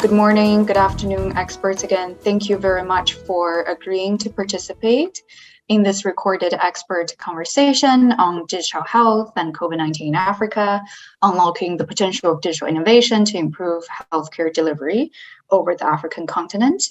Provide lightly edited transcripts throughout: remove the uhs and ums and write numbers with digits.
Good morning, good afternoon, experts again. Thank you very much for agreeing to participate in this recorded expert conversation on digital health and COVID-19 in Africa, unlocking the potential of digital innovation to improve healthcare delivery over the African continent.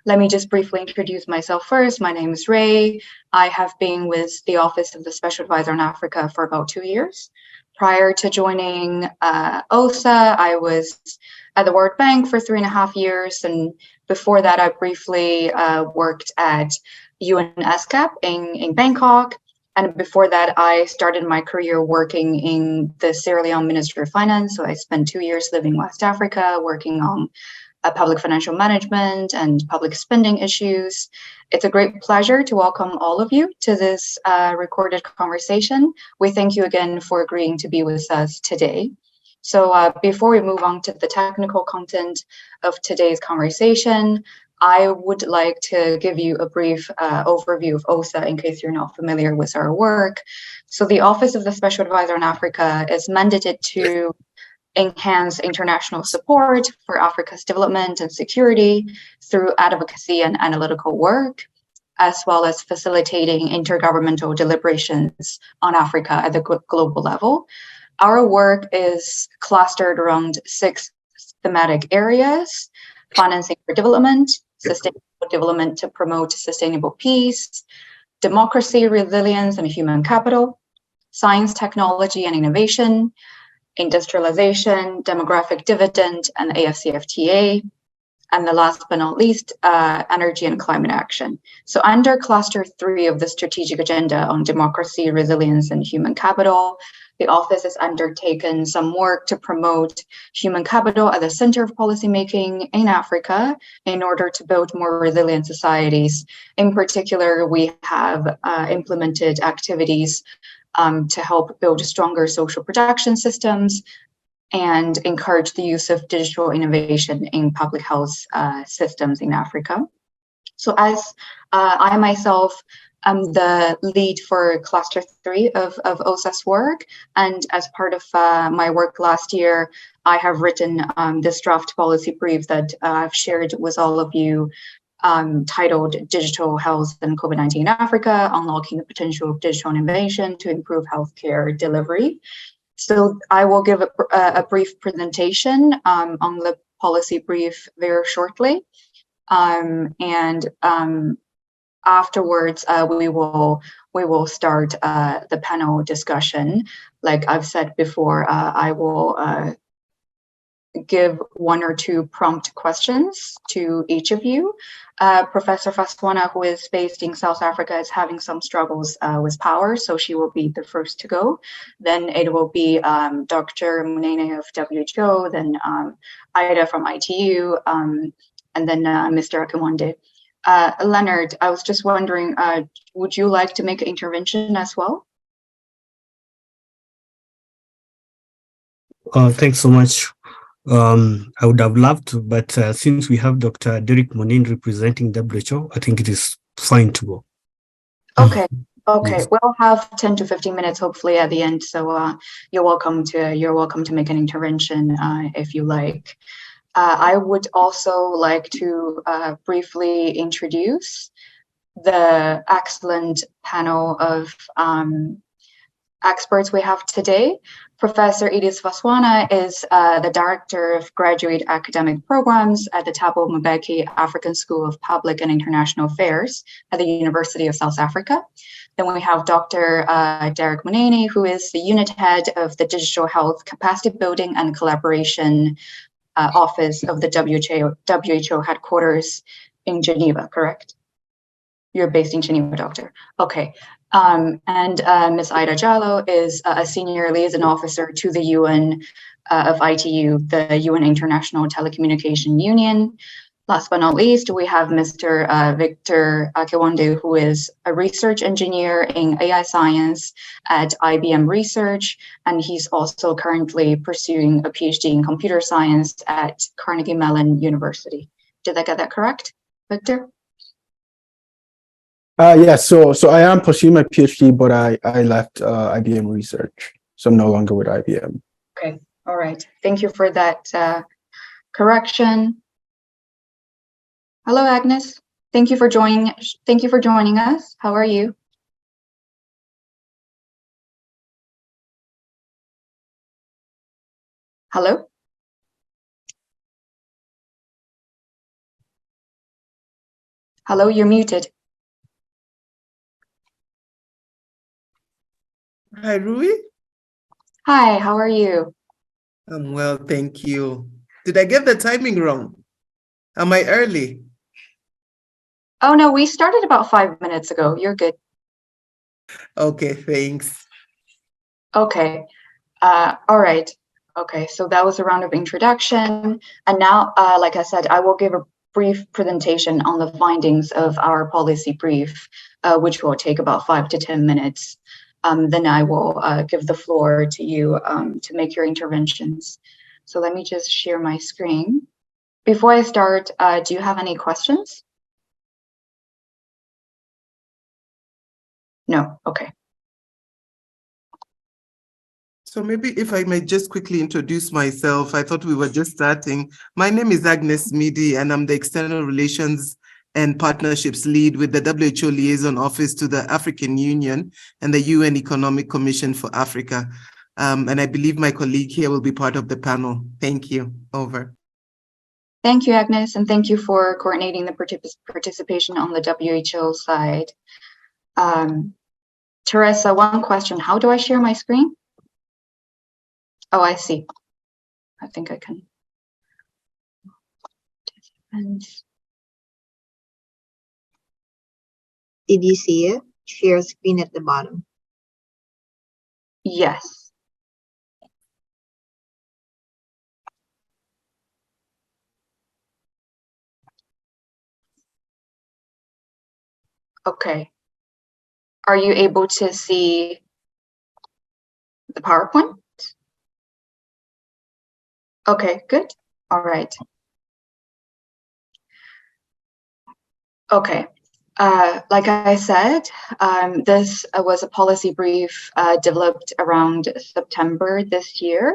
Let me just briefly introduce myself first. My name is Ray. I have been with the Office of the Special Advisor on Africa for about 2 years. Prior to joining OSA, I was at the World Bank for 3.5 years. And before that, I briefly worked at UNESCAP in Bangkok. And before that, I started my career working in the Sierra Leone Ministry of Finance. So I spent 2 years living in West Africa, working on public financial management and public spending issues. It's a great pleasure to welcome all of you to this recorded conversation. We thank you again for agreeing to be with us today. So before we move on to the technical content of today's conversation, I would like to give you a brief overview of OSA in case you're not familiar with our work. So the Office of the Special Advisor on Africa is mandated to enhance international support for Africa's development and security through advocacy and analytical work, as well as facilitating intergovernmental deliberations on Africa at the global level. Our work is clustered around 6 thematic areas: financing for development, sustainable development to promote sustainable peace, democracy, resilience, and human capital, science, technology, and innovation, industrialization, demographic dividend, and AFCFTA, and the last but not least, energy and climate action. So under cluster 3 of the strategic agenda on democracy, resilience, and human capital, the office has undertaken some work to promote human capital at the center of policymaking in Africa in order to build more resilient societies. In particular, we have implemented activities to help build stronger social protection systems and encourage the use of digital innovation in public health systems in Africa. So as I myself am the lead for cluster 3 of OSA's work, and as part of my work last year, I have written this draft policy brief that I've shared with all of you, titled Digital Health and COVID-19 in Africa, Unlocking the Potential of Digital Innovation to Improve Healthcare Delivery. So I will give a brief presentation on the policy brief very shortly. Afterwards, we will start the panel discussion. Like I've said before, I will give 1 or 2 prompt questions to each of you. Professor Faswana, who is based in South Africa, is having some struggles with power, so she will be the first to go. Then it will be Dr. Munene of WHO, then Ida from ITU, and then Mr. Akimwande. Leonard, I was just wondering, would you like to make an intervention as well? Thanks so much. I would have loved to, but since we have Dr. Derek Monin representing WHO, I think it is fine to go. Okay. Yes. We'll have 10 to 15 minutes hopefully at the end, so you're welcome to make an intervention if you like. I would also like to briefly introduce the excellent panel of experts we have today. Professor Edith Faswana is the Director of Graduate Academic Programs at the Thabo Mbeki African School of Public and International Affairs at the University of South Africa. Then we have Dr. Derek Munene, who is the Unit Head of the Digital Health Capacity Building and Collaboration Office of the WHO headquarters in Geneva, correct? You're based in Geneva, Doctor. Okay. And Ms. Ida Jallo is a senior liaison officer to the UN of ITU, the UN International Telecommunication Union. Last but not least, we have Mr. Victor Akewande, who is a research engineer in AI science at IBM Research, and he's also currently pursuing a PhD in computer science at Carnegie Mellon University. Did I get that correct, Victor? Yes, so I am pursuing my PhD, but I left IBM Research, so I'm no longer with IBM. Okay, all right. Thank you for that correction. Hello, Agnes. Thank you for joining. Thank you for joining us. How are you? Hello? Hello, you're muted. Hi, Rui. Hi, how are you? I'm well, thank you. Did I get the timing wrong? Am I early? Oh no, we started about 5 minutes ago. You're good. Okay, thanks. Okay. All right. Okay, so that was a round of introduction. And now, like I said, I will give a brief presentation on the findings of our policy brief, which will take about 5 to 10 minutes. Then I will give the floor to you to make your interventions. So let me just share my screen. Before I start, do you have any questions? No, okay. So maybe if I may just quickly introduce myself, I thought we were just starting. My name is Agnes Midi, and I'm the External Relations and Partnerships Lead with the WHO Liaison Office to the African Union and the UN Economic Commission for Africa. And I believe my colleague here will be part of the panel. Thank you. Over. Thank you, Agnes, and thank you for coordinating the participation on the WHO side. Teresa, one question. How do I share my screen? Oh, I see. I think I can. Did you see it? Share screen at the bottom. Yes. Okay. Are you able to see the PowerPoint? Okay, good. All right. Okay. Like I said, this was a policy brief developed around September this year.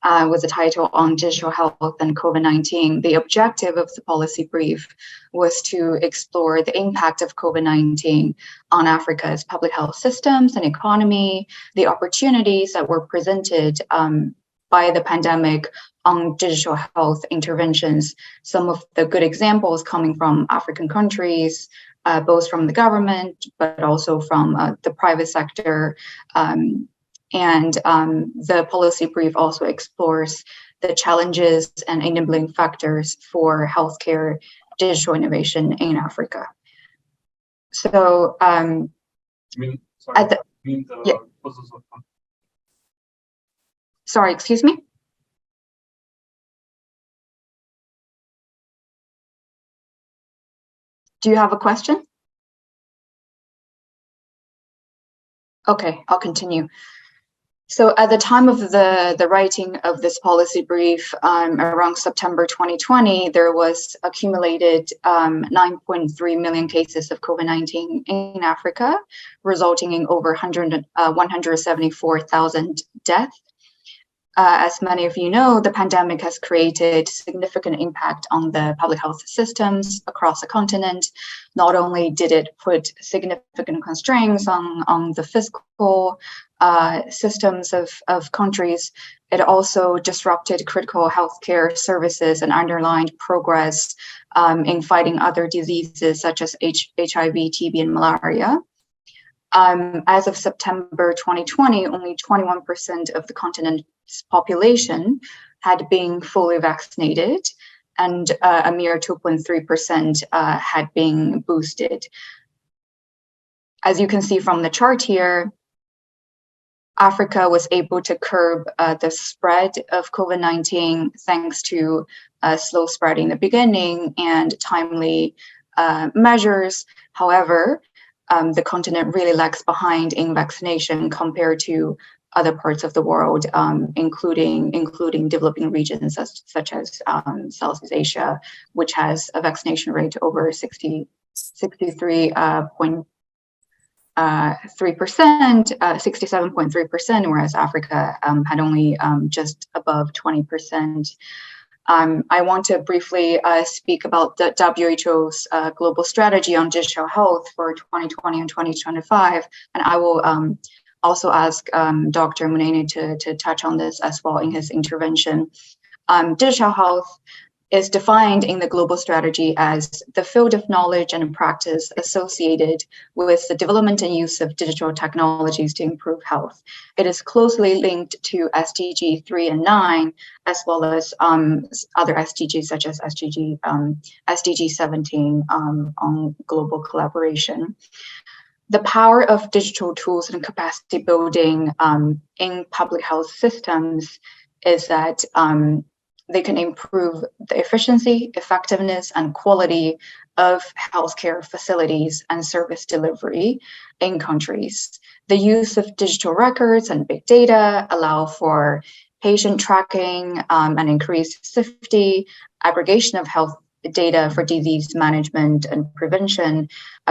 With the title on digital health and COVID-19. The objective of the policy brief was to explore the impact of COVID-19 on Africa's public health systems and economy, the opportunities that were presented by the pandemic on digital health interventions, some of the good examples coming from African countries, both from the government, but also from the private sector, and the policy brief also explores the challenges and enabling factors for healthcare digital innovation in Africa. So sorry, excuse me? Do you have a question? Okay, I'll continue. So at the time of the writing of this policy brief, around September 2020, there was accumulated 9.3 million cases of COVID-19 in Africa, resulting in over 174,000 deaths. As many of you know, the pandemic has created significant impact on the public health systems across the continent. Not only did it put significant constraints on the fiscal systems of countries, it also disrupted critical healthcare services and underlined progress in fighting other diseases such as HIV, TB, and malaria. As of September 2020, only 21% of the continent's population had been fully vaccinated, and a mere 2.3% had been boosted. As you can see from the chart here, Africa was able to curb the spread of COVID-19 thanks to slow spread in the beginning and timely measures. However, the continent really lags behind in vaccination compared to other parts of the world, including developing regions such as Southeast Asia, which has a vaccination rate over 63.3%, 67.3%, whereas Africa had only just above 20%. I want to briefly speak about the WHO's global strategy on digital health for 2020 and 2025, and I will also ask Dr. Munene to touch on this as well in his intervention. Digital health is defined in the global strategy as the field of knowledge and practice associated with the development and use of digital technologies to improve health. It is closely linked to SDG 3 and 9, as well as other SDGs such as SDG 17 on global collaboration. The power of digital tools and capacity building in public health systems is that they can improve the efficiency, effectiveness, and quality of healthcare facilities and service delivery in countries. The use of digital records and big data allow for patient tracking and increased safety, aggregation of health data for disease management and prevention,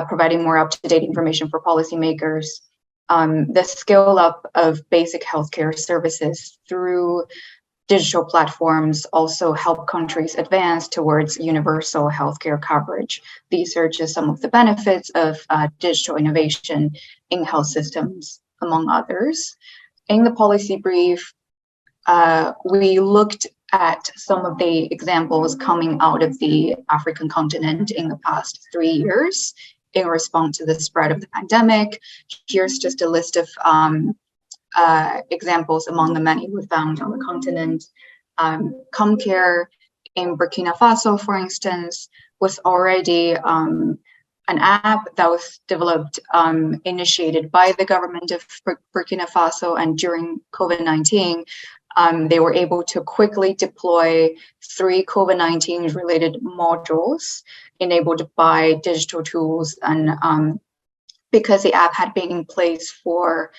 providing more up-to-date information for policymakers. The scale up of basic healthcare services through digital platforms also help countries advance towards universal healthcare coverage. These are just some of the benefits of digital innovation in health systems, among others. In the policy brief, we looked at some of the examples coming out of the African continent in the past 3 years in response to the spread of the pandemic. Here's just a list of examples among the many we found on the continent. ComCare in Burkina Faso, for instance, was already an app that was developed, initiated by the government of Burkina Faso, and during COVID-19, they were able to quickly deploy 3 COVID-19 related modules enabled by digital tools. And because the app had been in place for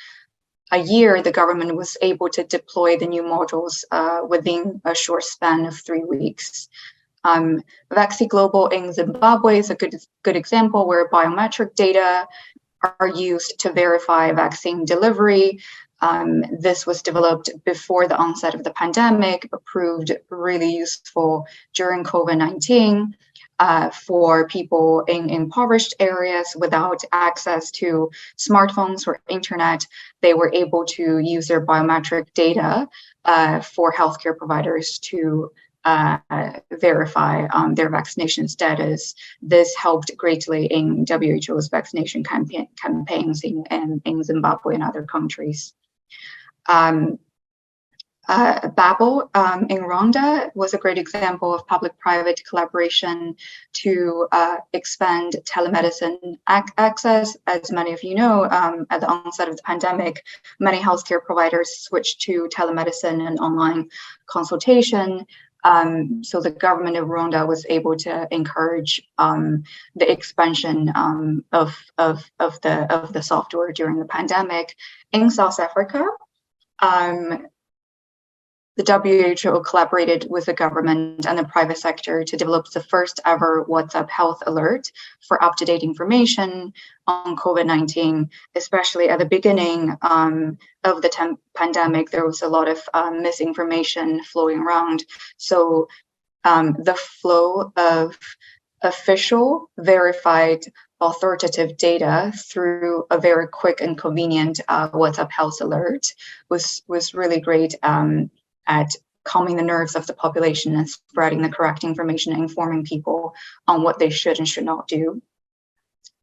a year, the government was able to deploy the new modules within a short span of 3 weeks. Vaccine Global in Zimbabwe is a good example where biometric data are used to verify vaccine delivery. This was developed before the onset of the pandemic, but proved really useful during COVID-19 for people in impoverished areas without access to smartphones or internet. They were able to use their biometric data for healthcare providers to verify their vaccination status. This helped greatly in WHO's vaccination campaigns in Zimbabwe and other countries. Babel in Rwanda was a great example of public-private collaboration to expand telemedicine access. As many of you know, at the onset of the pandemic, many healthcare providers switched to telemedicine and online consultation. So the government of Rwanda was able to encourage the expansion of the software during the pandemic. In South Africa, the WHO collaborated with the government and the private sector to develop the first ever WhatsApp health alert for up-to-date information on COVID-19, especially at the beginning of the pandemic. There was a lot of misinformation flowing around. So the flow of official, verified, authoritative data through a very quick and convenient WhatsApp health alert was really great at calming the nerves of the population and spreading the correct information and informing people on what they should and should not do.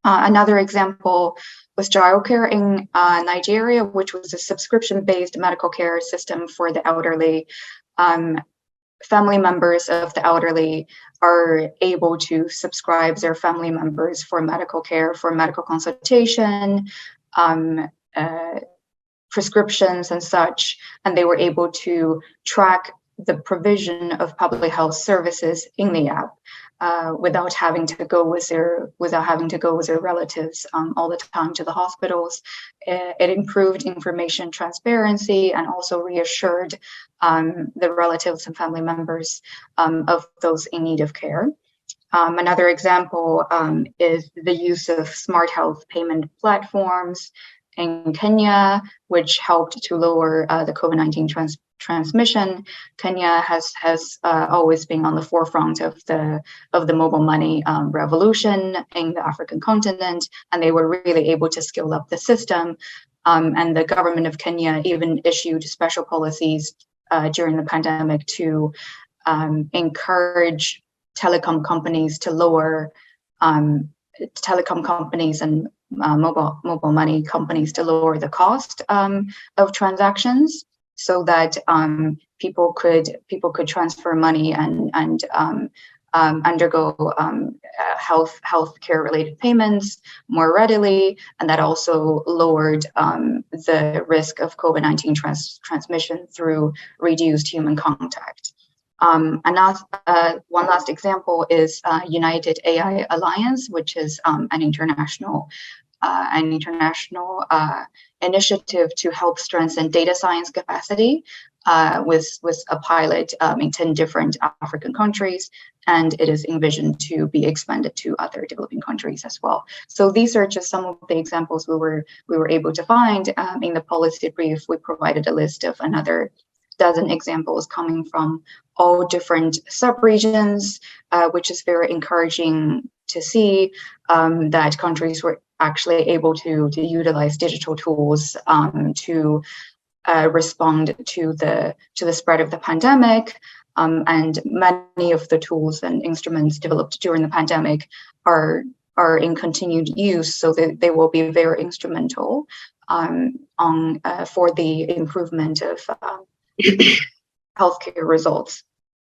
Another example was Gyrocare in Nigeria, which was a subscription-based medical care system for the elderly. Family members of the elderly are able to subscribe their family members for medical care, for medical consultation, prescriptions and such, and they were able to track the provision of public health services in the app without having to go with their relatives all the time to the hospitals. It improved information transparency and also reassured the relatives and family members of those in need of care. Another example is the use of smart health payment platforms in Kenya, which helped to lower the COVID-19 transmission. Kenya has always been on the forefront of the mobile money revolution in the African continent, and they were really able to scale up the system. And the government of Kenya even issued special policies during the pandemic to encourage telecom companies to lower telecom companies and mobile money companies to lower the cost of transactions, so that people could transfer money and undergo healthcare related payments more readily, and that also lowered the risk of COVID-19 transmission through reduced human contact. One last example is United AI Alliance, which is an international initiative to help strengthen data science capacity, with a pilot in 10 different African countries, and it is envisioned to be expanded to other developing countries as well. So these are just some of the examples we were able to find. In the policy brief, we provided a list of another dozen examples coming from all different sub-regions, which is very encouraging to see that countries were actually able to utilize digital tools to respond to the spread of the pandemic. And many of the tools and instruments developed during the pandemic are in continued use, so they will be very instrumental for the improvement of healthcare results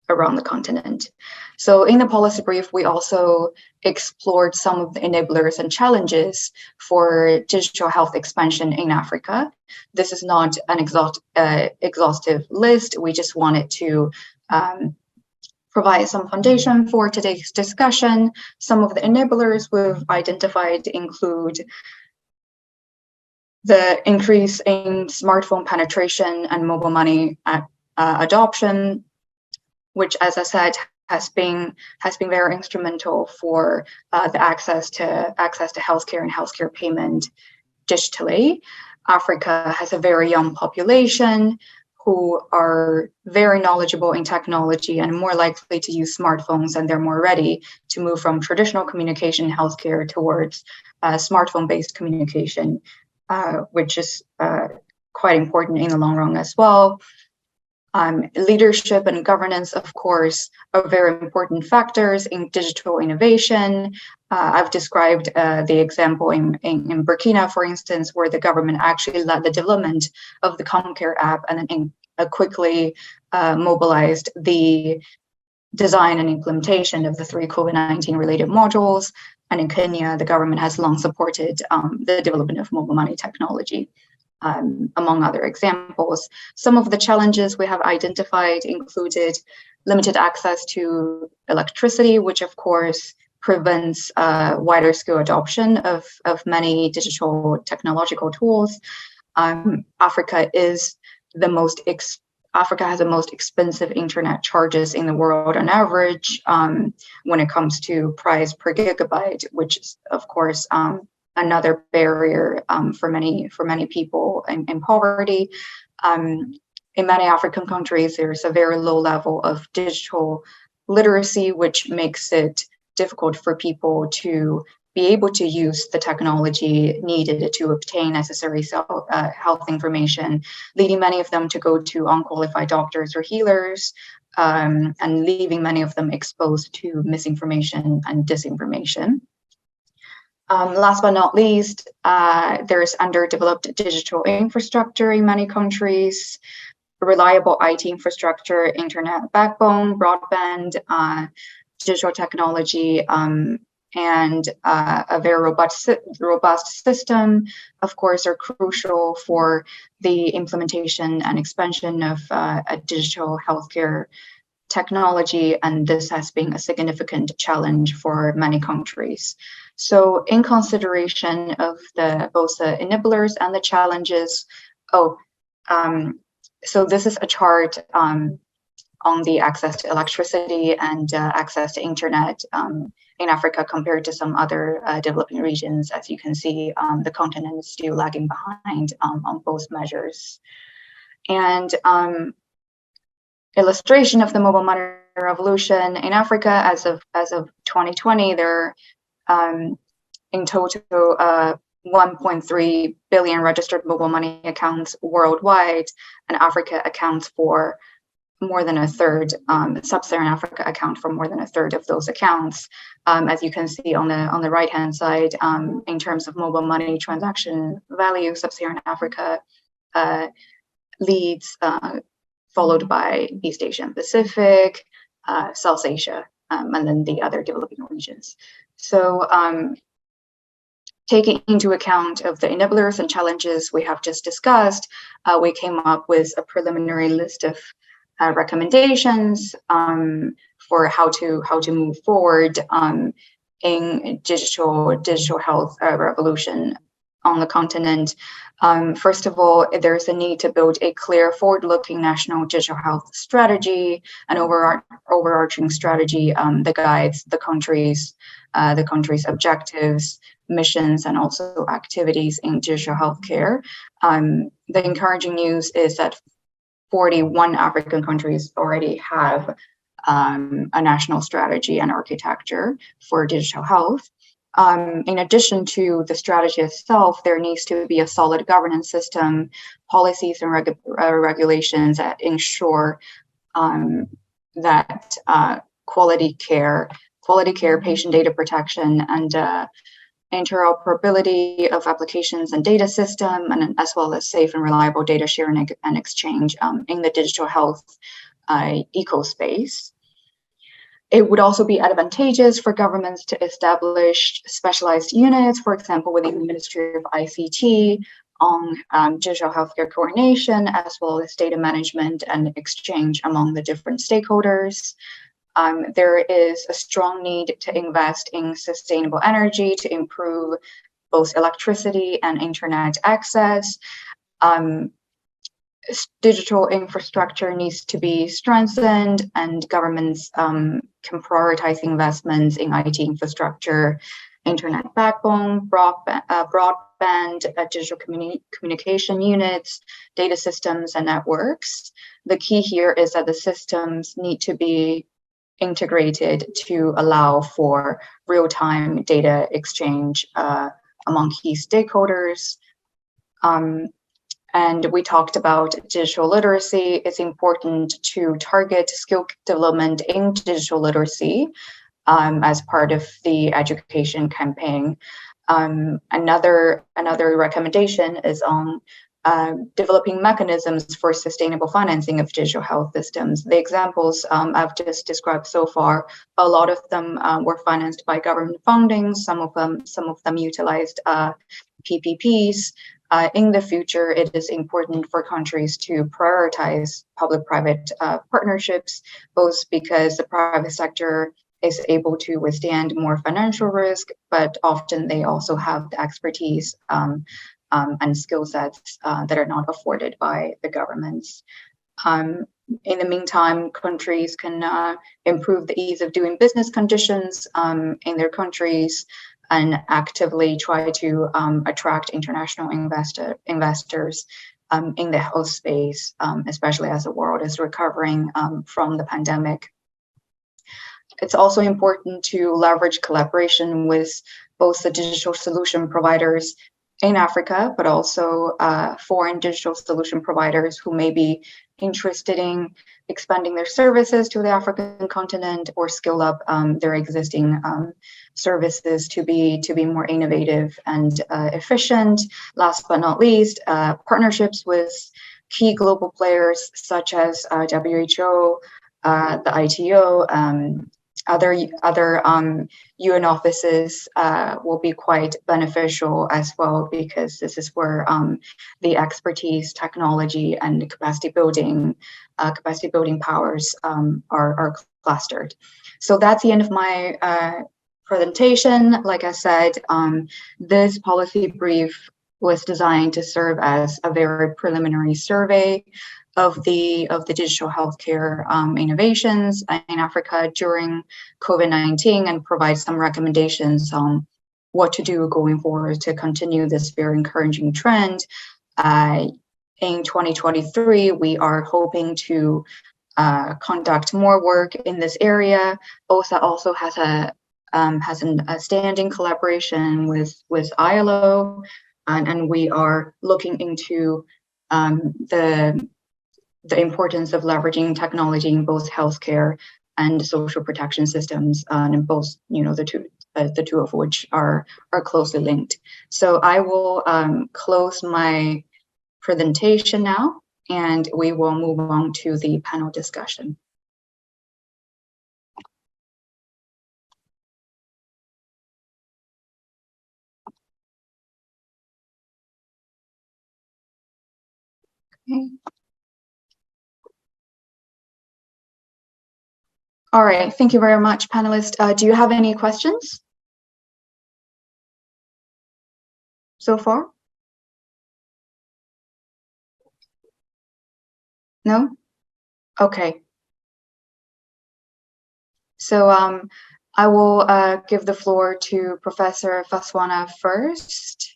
around the continent. So in the policy brief, we also explored some of the enablers and challenges for digital health expansion in Africa. This is not an exhaustive list. We just wanted to provide some foundation for today's discussion. Some of the enablers we've identified include the increase in smartphone penetration and mobile money adoption, which, as I said, has been very instrumental for the access to healthcare and healthcare payment digitally. Africa has a very young population who are very knowledgeable in technology and more likely to use smartphones, and they're more ready to move from traditional communication healthcare towards smartphone-based communication, which is quite important in the long run as well. Leadership and governance, of course, are very important factors in digital innovation. I've described the example in Burkina, for instance, where the government actually led the development of the ComCare app and then quickly mobilized the design and implementation of the 3 COVID-19 related modules. And in Kenya, the government has long supported the development of mobile money technology. Among other examples. Some of the challenges we have identified included limited access to electricity, which of course prevents wider scale adoption of many digital technological tools. Africa has the most expensive internet charges in the world on average when it comes to price per gigabyte, which is of course another barrier for many people in poverty. In many African countries, there's a very low level of digital literacy, which makes it difficult for people to be able to use the technology needed to obtain necessary health information, leading many of them to go to unqualified doctors or healers, and leaving many of them exposed to misinformation and disinformation. Last but not least, there's underdeveloped digital infrastructure in many countries, reliable IT infrastructure, internet backbone, broadband, digital technology, and a very robust system, of course, are crucial for the implementation and expansion of a digital healthcare technology, and this has been a significant challenge for many countries. So in consideration of both the enablers and the challenges, so this is a chart on the access to electricity and access to internet in Africa compared to some other developing regions. As you can see, the continent is still lagging behind on both measures. And illustration of the mobile money revolution in Africa, as of 2020, there are in total 1.3 billion registered mobile money accounts worldwide, and Africa accounts for more than a third. Sub-Saharan Africa account for more than a third of those accounts. As you can see on the right-hand side, in terms of mobile money transaction value, Sub-Saharan Africa leads, followed by East Asia and Pacific, South Asia, and then the other developing regions. So taking into account of the enablers and challenges we have just discussed, we came up with a preliminary list of recommendations for how to move forward in digital health revolution on the continent. First of all, there's a need to build a clear forward-looking national digital health strategy, an overarching strategy that guides the country's objectives, missions, and also activities in digital healthcare. The encouraging news is that 41 African countries already have a national strategy and architecture for digital health. In addition to the strategy itself, there needs to be a solid governance system, policies and regulations that ensure that quality care, patient data protection, and interoperability of applications and data system, and as well as safe and reliable data sharing and exchange in the digital health ecospace. It would also be advantageous for governments to establish specialized units, for example, within the Ministry of ICT, on digital healthcare coordination, as well as data management and exchange among the different stakeholders. There is a strong need to invest in sustainable energy to improve both electricity and internet access. Digital infrastructure needs to be strengthened, and governments can prioritize investments in IT infrastructure, internet backbone, broadband, digital communication units, data systems, and networks. The key here is that the systems need to be integrated to allow for real-time data exchange among key stakeholders. And we talked about digital literacy. It's important to target skill development in digital literacy as part of the education campaign. Another recommendation is on developing mechanisms for sustainable financing of digital health systems. The examples I've just described so far, a lot of them were financed by government funding. Some of them utilized PPPs. In the future, it is important for countries to prioritize public-private partnerships, both because the private sector is able to withstand more financial risk, but often they also have the expertise and skill sets that are not afforded by the governments. In the meantime, countries can improve the ease of doing business conditions in their countries and actively try to attract international investors in the health space, especially as the world is recovering from the pandemic. It's also important to leverage collaboration with both the digital solution providers in Africa, but also foreign digital solution providers who may be interested in expanding their services to the African continent or skill up their existing services to be more innovative and efficient. Last but not least, partnerships with key global players such as WHO, the ITO, other UN offices will be quite beneficial as well, because this is where the expertise, technology, and capacity building powers are clustered. So that's the end of my presentation. Like I said, this policy brief was designed to serve as a very preliminary survey of the digital healthcare innovations in Africa during COVID-19 and provide some recommendations on what to do going forward to continue this very encouraging trend. In 2023, we are hoping to conduct more work in this area. OSA also has a standing collaboration with ILO, and we are looking into the importance of leveraging technology in both healthcare and social protection systems, and both, the two of which are closely linked. So I will close my presentation now, and we will move on to the panel discussion. Okay. All right, thank you very much, panelists. Do you have any questions so far? No? Okay. So I will give the floor to Professor Faswana first.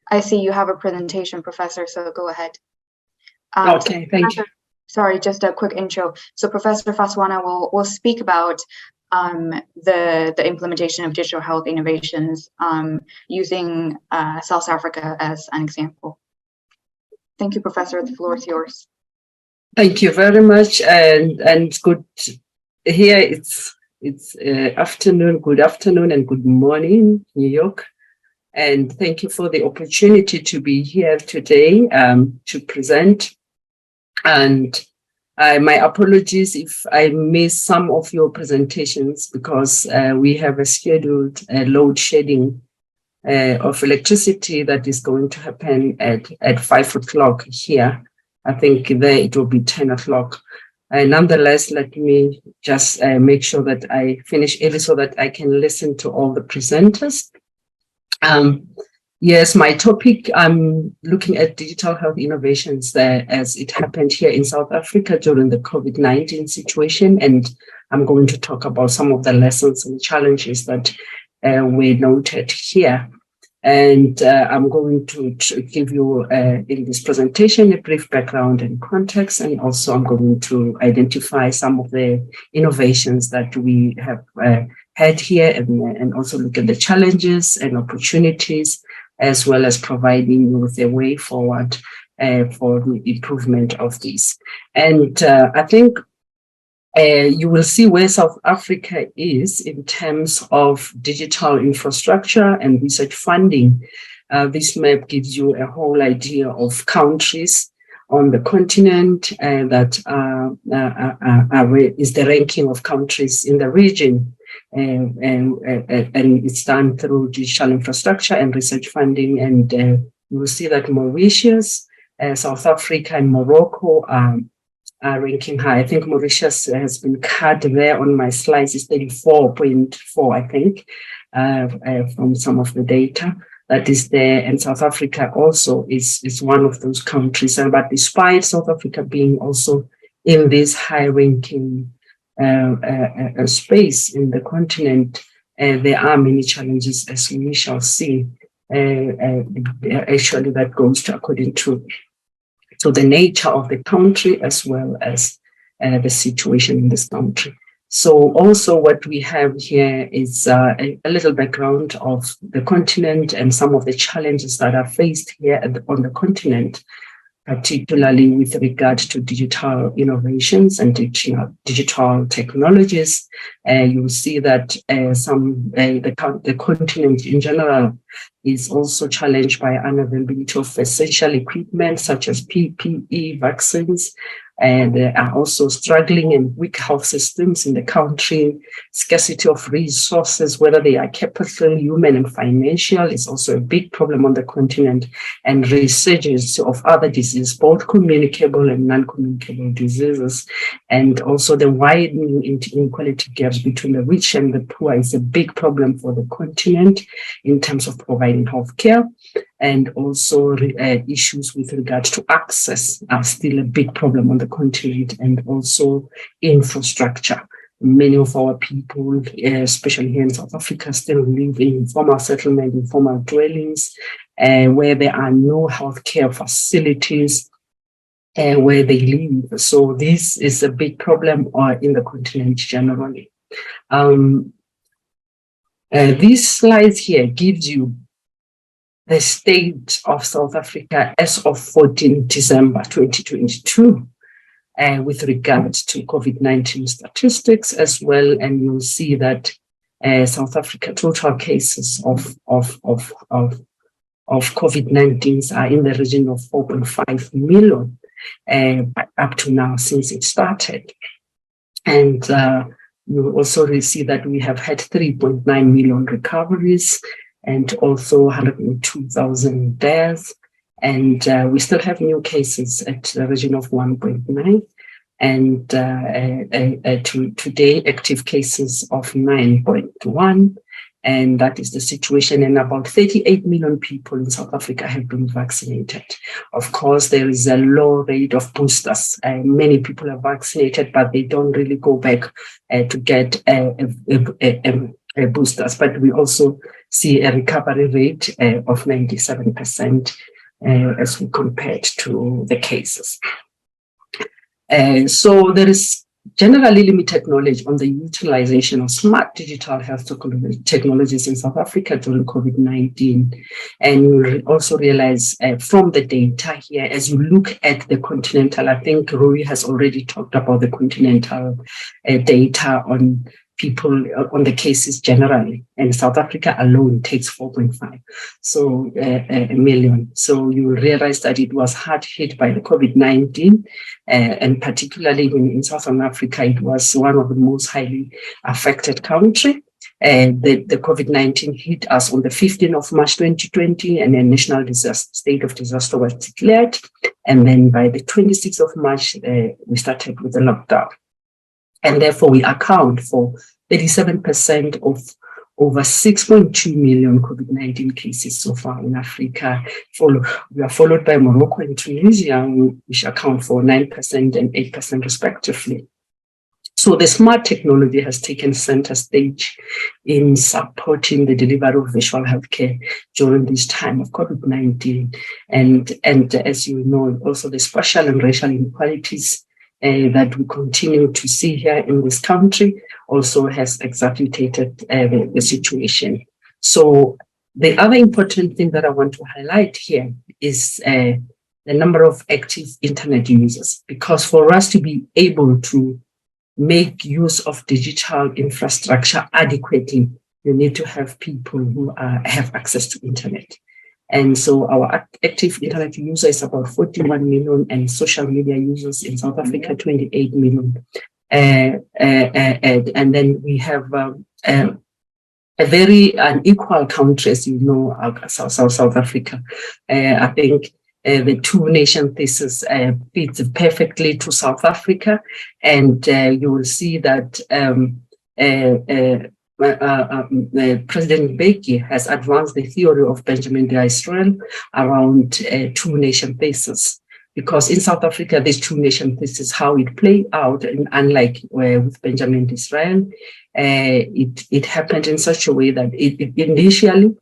I see you have a presentation, Professor, so go ahead. Okay, thank you. Sorry, just a quick intro. So Professor Faswana will speak about the implementation of digital health innovations using South Africa as an example. Thank you, Professor. The floor is yours. Thank you very much, and good. Here it's afternoon. Good afternoon and good morning, New York. And thank you for the opportunity to be here today to present. And my apologies if I miss some of your presentations, because we have a scheduled load shedding of electricity that is going to happen at 5 o'clock here. I think there it will be 10 o'clock. Nonetheless, let me just make sure that I finish early so that I can listen to all the presenters. Yes, my topic, I'm looking at digital health innovations there as it happened here in South Africa during the COVID-19 situation. And I'm going to talk about some of the lessons and challenges that we noted here. And I'm going to give you in this presentation a brief background and context, and also I'm going to identify some of the innovations that we have had here, and also look at the challenges and opportunities, as well as providing you with a way forward for the improvement of these. And I think you will see where South Africa is in terms of digital infrastructure and research funding. This map gives you a whole idea of countries on the continent that is the ranking of countries in the region. And it's done through digital infrastructure and research funding. And you will see that Mauritius, South Africa, and Morocco are ranking high. I think Mauritius has been cut there on my slides. It's 34.4, I think, from some of the data that is there. And South Africa also is one of those countries. But despite South Africa being also in this high-ranking space in the continent, there are many challenges, as we shall see. Actually, that goes to according to the nature of the country, as well as the situation in this country. So also what we have here is a little background of the continent and some of the challenges that are faced here on the continent, particularly with regard to digital innovations and digital technologies. You will see that the continent in general is also challenged by unavailability of essential equipment such as PPE, vaccines, and they are also struggling and weak health systems in the country. Scarcity of resources, whether they are capital, human, and financial, is also a big problem on the continent. And resurgence of other diseases, both communicable and non-communicable diseases. And also the widening inequality gaps between the rich and the poor is a big problem for the continent in terms of providing healthcare. And also issues with regard to access are still a big problem on the continent, and also infrastructure. Many of our people, especially here in South Africa, still live in informal settlement, informal dwellings, where there are no healthcare facilities. where they live. So this is a big problem in the continent generally. These slides here gives you the state of South Africa as of 14 December 2022 with regards to COVID-19 statistics as well. And you'll see that South Africa total cases of COVID-19 are in the region of 4.5 million up to now since it started. And you will also see that we have had 3.9 million recoveries and also 102,000 deaths. And we still have new cases at the region of 1.9. And today, active cases of 9.1. And that is the situation. And about 38 million people in South Africa have been vaccinated. Of course, there is a low rate of boosters. Many people are vaccinated, but they don't really go back to get boosters. But we also see a recovery rate of 97% as we compared to the cases. So there is generally limited knowledge on the utilization of smart digital health technologies in South Africa during COVID-19. And you also realize from the data here, as you look at the continental, I think Rui has already talked about the continental data on people on the cases generally, and South Africa alone takes 4.5 million. So you will realize that it was hard hit by the COVID-19, and particularly in Southern Africa, it was one of the most highly affected countries. The COVID-19 hit us on the 15th of March 2020, and a national state of disaster was declared. And then by the 26th of March, we started with the lockdown. And therefore, we account for 37% of over 6.2 million COVID-19 cases so far in Africa. We are followed by Morocco and Tunisia, which account for 9% and 8% respectively. So the smart technology has taken center stage in supporting the delivery of virtual healthcare during this time of COVID-19. And as you know, also the spatial and racial inequalities that we continue to see here in this country also has exacerbated the situation. So the other important thing that I want to highlight here is the number of active internet users, because for us to be able to make use of digital infrastructure adequately, you need to have people who have access to internet. And so our active internet user is about 41 million, and social media users in South Africa, 28 million. And then we have a very unequal country, as you know, South Africa. I think the two-nation thesis fits perfectly to South Africa, and you will see that President Mbeki has advanced the theory of Benjamin Disraeli around two-nation thesis, because in South Africa, this two-nation thesis, how it played out, and unlike with Benjamin Disraeli, it happened in such a way that it initially,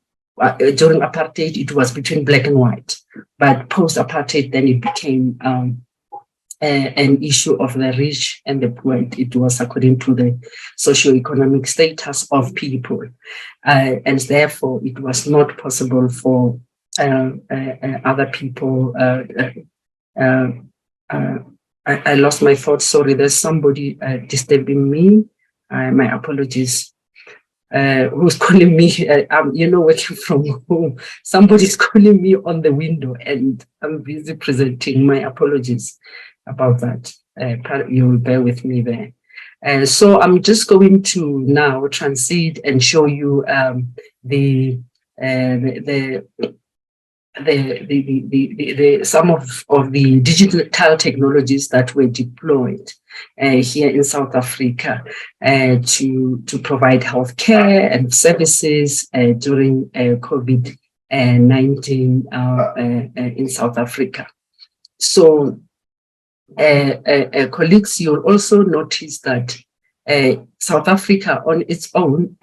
during apartheid, it was between black and white, but post-apartheid, then it became an issue of the rich and the poor. It was according to the socioeconomic status of people. And therefore, it was not possible for other people. I lost my thoughts. Sorry, there's somebody disturbing me. My apologies. Who's calling me? I'm, working from home. Somebody's calling me on the window, and I'm busy presenting. My apologies about that. You will bear with me there. So I'm just going to now transit and show you some of the digital technologies that were deployed here in South Africa to provide healthcare and services during COVID-19 in South Africa. So, colleagues, you'll also notice that South Africa on its own,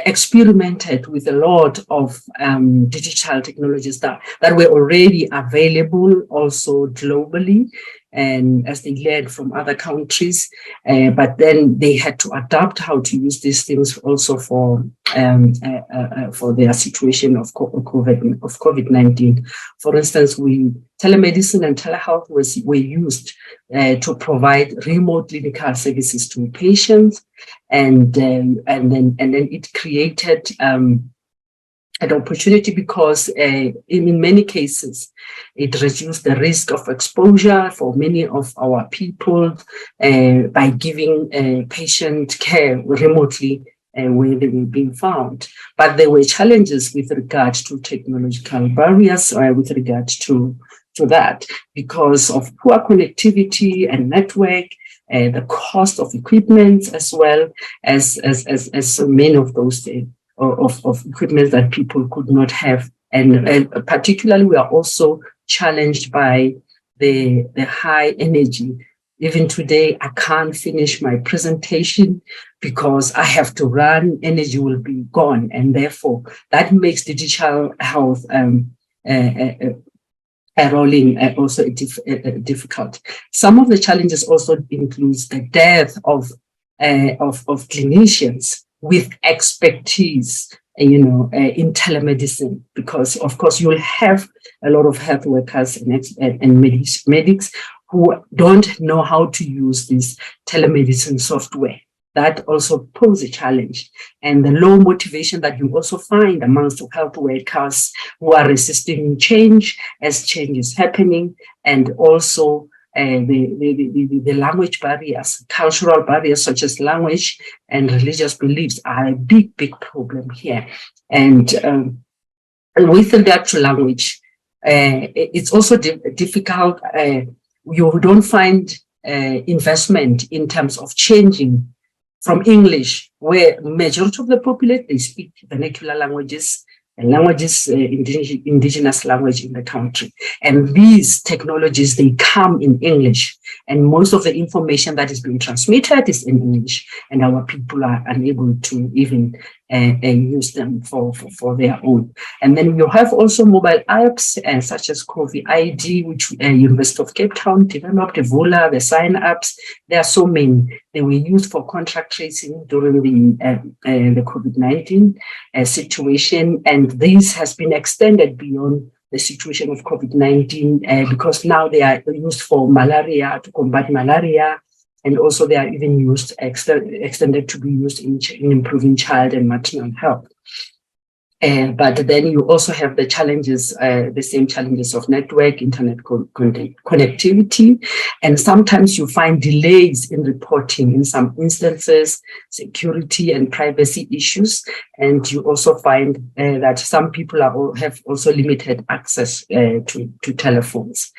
experimented with a lot of digital technologies that were already available also globally, and as they learned from other countries, but then they had to adapt how to use these things also for their situation of COVID-19. For instance, telemedicine and telehealth were used to provide remote clinical services to patients, and then it created an opportunity because in many cases it reduced the risk of exposure for many of our people by giving patient care remotely where they were being found. But there were challenges with regard to technological barriers with regard to that, because of poor connectivity and network, the cost of equipment, as well as many of those of equipment that people could not have. And particularly, we are also challenged by the high energy. Even today, I can't finish my presentation because I have to run, energy will be gone. And therefore, that makes digital health rolling also difficult. Some of the challenges also includes the death of clinicians with expertise, in telemedicine, because of course you'll have a lot of health workers and medics who don't know how to use this telemedicine software. That also poses a challenge, and the low motivation that you also find amongst health workers who are resisting change as change is happening, and also the language barriers, cultural barriers such as language and religious beliefs are a big problem here. And with regard to language, it's also difficult. You don't find investment in terms of changing from English, where majority of the population, they speak vernacular languages, and languages, indigenous language in the country. And these technologies, they come in English, and most of the information that is being transmitted is in English, and our people are unable to even use them for their own. And then you have also mobile apps such as COVID-ID, which University of Cape Town developed, Vola, the sign apps. There are so many. They were used for contact tracing during the COVID-19 situation, and this has been extended beyond the situation of COVID-19 because now they are used for malaria, to combat malaria, and also they are even used, extended to be used in improving child and maternal health. But then you also have the challenges, the same challenges of network, internet connectivity, and sometimes you find delays in reporting in some instances, security and privacy issues, and you also find that some people have also limited access to telephones.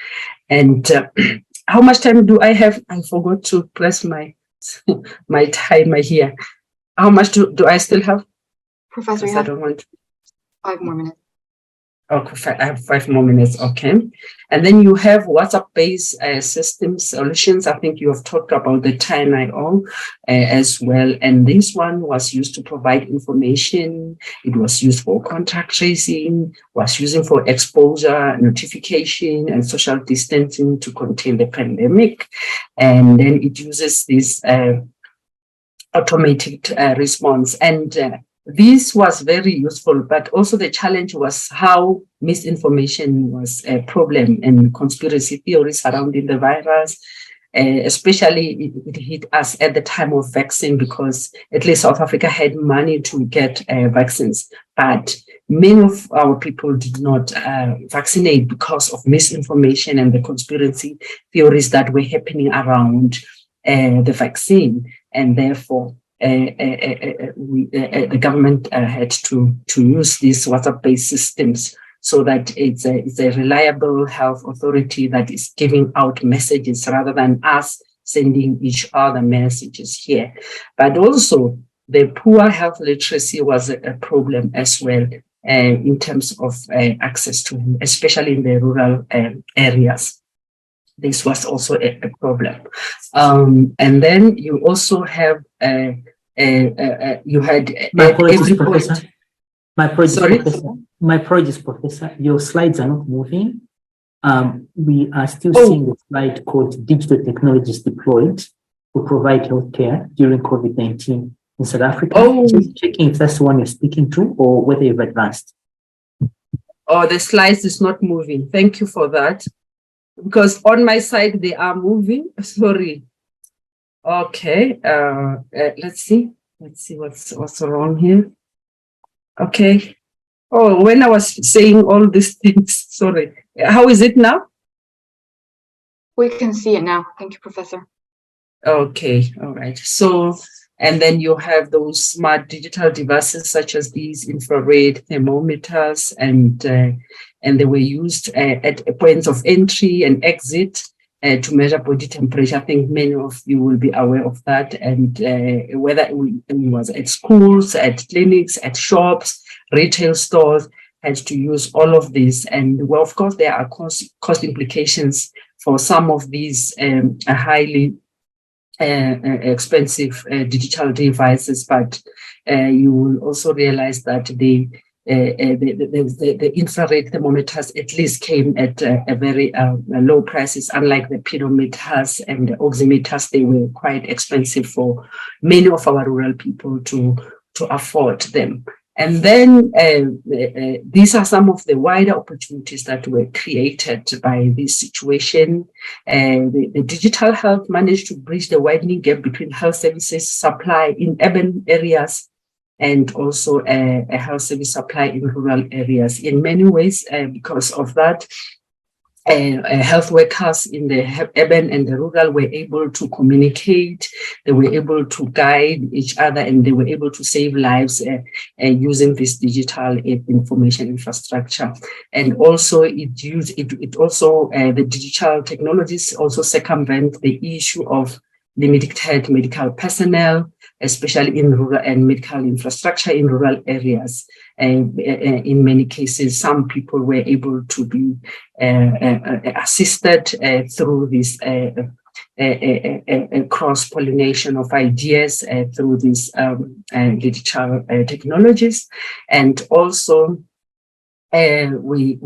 And how much time do I have? I forgot to press my timer here. How much do I still have? Professor, you have 5 more minutes. Okay, I have 5 more minutes. Okay. And then you have WhatsApp-based system solutions. I think you have talked about the 10IO as well. And this one was used to provide information. It was used for contact tracing, was used for exposure, notification, and social distancing to contain the pandemic. And then it uses this automated response. And this was very useful, but also the challenge was how misinformation was a problem, and conspiracy theories surrounding the virus. Especially it hit us at the time of vaccine, because at least South Africa had money to get vaccines, but many of our people did not vaccinate because of misinformation and the conspiracy theories that were happening around the vaccine, and therefore the government had to use these WhatsApp-based systems so that it's a reliable health authority that is giving out messages rather than us sending each other messages here. But also the poor health literacy was a problem as well in terms of access to, especially in the rural areas. This was also a problem. And then you also have you had My at apologies, every Professor. point. My apologies, Sorry? Professor. My apologies, Professor. Your slides are not moving. We are still Oh. seeing the slide called Digital Technologies Deployed to Provide Healthcare During COVID-19 in South Africa. Oh. Just checking if that's the one you're speaking to or whether you've advanced. Oh, the slides is not moving. Thank you for that. Because on my side, they are moving. Sorry. Okay. Let's see. Let's see what's wrong here. Okay. Oh, when I was saying all these things, sorry. How is it now? We can see it now. Thank you, Professor. Okay, all right. So, and then you have those smart digital devices such as these infrared thermometers, and they were used at points of entry and exit to measure body temperature. I think many of you will be aware of that. And whether it was at schools, at clinics, at shops, retail stores, had to use all of this. And well, of course, there are cost implications for some of these highly expensive digital devices, but you will also realize that the infrared thermometers at least came at a very low prices, unlike the pedometers and the oximeters. They were quite expensive for many of our rural people to afford them. And then these are some of the wider opportunities that were created by this situation. The digital health managed to bridge the widening gap between health services supply in urban areas and also a health service supply in rural areas. In many ways, because of that, health workers in the urban and the rural were able to communicate, they were able to guide each other, and they were able to save lives using this digital information infrastructure. And also the digital technologies also circumvent the issue of limited medical personnel, especially in rural and medical infrastructure in rural areas. In many cases, some people were able to be assisted through this cross-pollination of ideas through these digital technologies. And also, we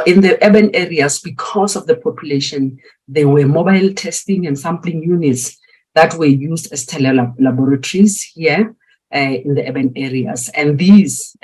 in the urban areas, because of the population, there were mobile testing and sampling units that were used as laboratories here in the urban areas. And these,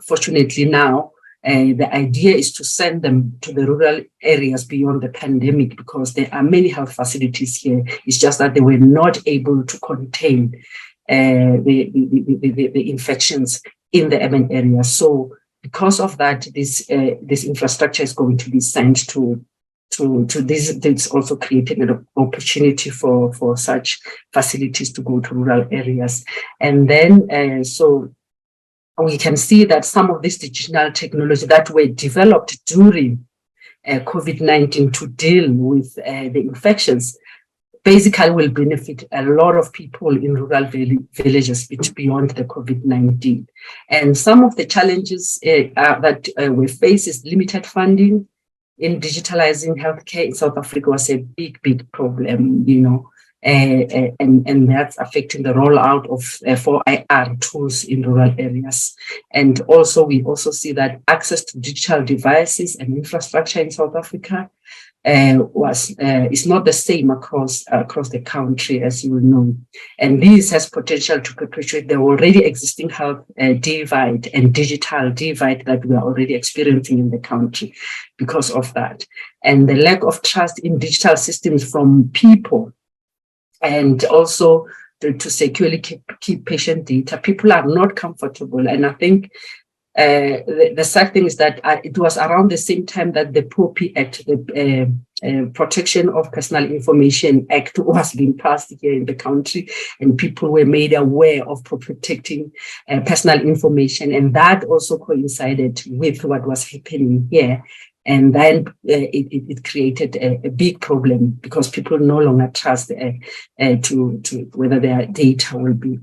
fortunately now, the idea is to send them to the rural areas beyond the pandemic, because there are many health facilities here. It's just that they were not able to contain the infections in the urban areas. So because of that, this infrastructure is going to be sent to this. It's also created an opportunity for such facilities to go to rural areas. And then so we can see that some of this digital technology that were developed during COVID-19 to deal with the infections basically will benefit a lot of people in rural villages beyond the COVID-19. And some of the challenges that we face is limited funding in digitalizing healthcare in South Africa was a big problem, you know, and that's affecting the rollout of 4IR tools in rural areas. And also, we also see that access to digital devices and infrastructure in South Africa is not the same across the country, as you will know. And this has potential to perpetuate the already existing health divide and digital divide that we are already experiencing in the country because of that. And the lack of trust in digital systems from people, and also to securely keep patient data. People are not comfortable. And I think the sad thing is that it was around the same time that the POPI Act, the Protection of Personal Information Act, was being passed here in the country, and people were made aware of protecting personal information. And that also coincided with what was happening here. And then it created a big problem because people no longer trust to whether their data will be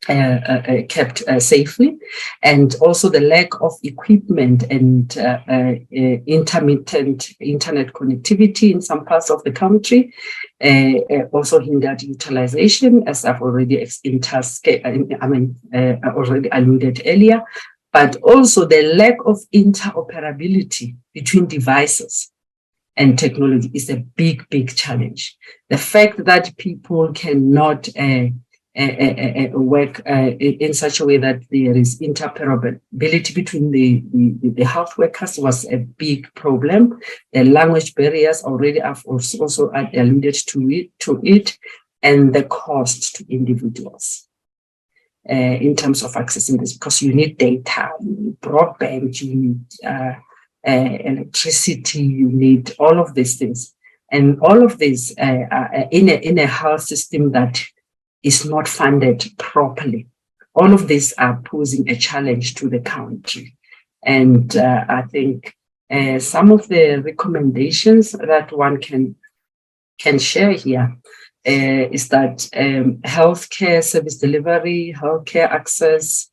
kept safely, and also the lack of equipment and intermittent internet connectivity in some parts of the country also hindered utilization, as I've already already alluded earlier, but also the lack of interoperability between devices and technology is a big, big challenge. The fact that people cannot work in such a way that there is interoperability between the health workers was a big problem. The language barriers already I've also alluded to it, and the cost to individuals in terms of accessing this, because you need data, you need broadband, you need electricity, you need all of these things, and all of this in a health system that is not funded properly. All of these are posing a challenge to the country. And I think some of the recommendations that one can share here is that healthcare service delivery, healthcare access,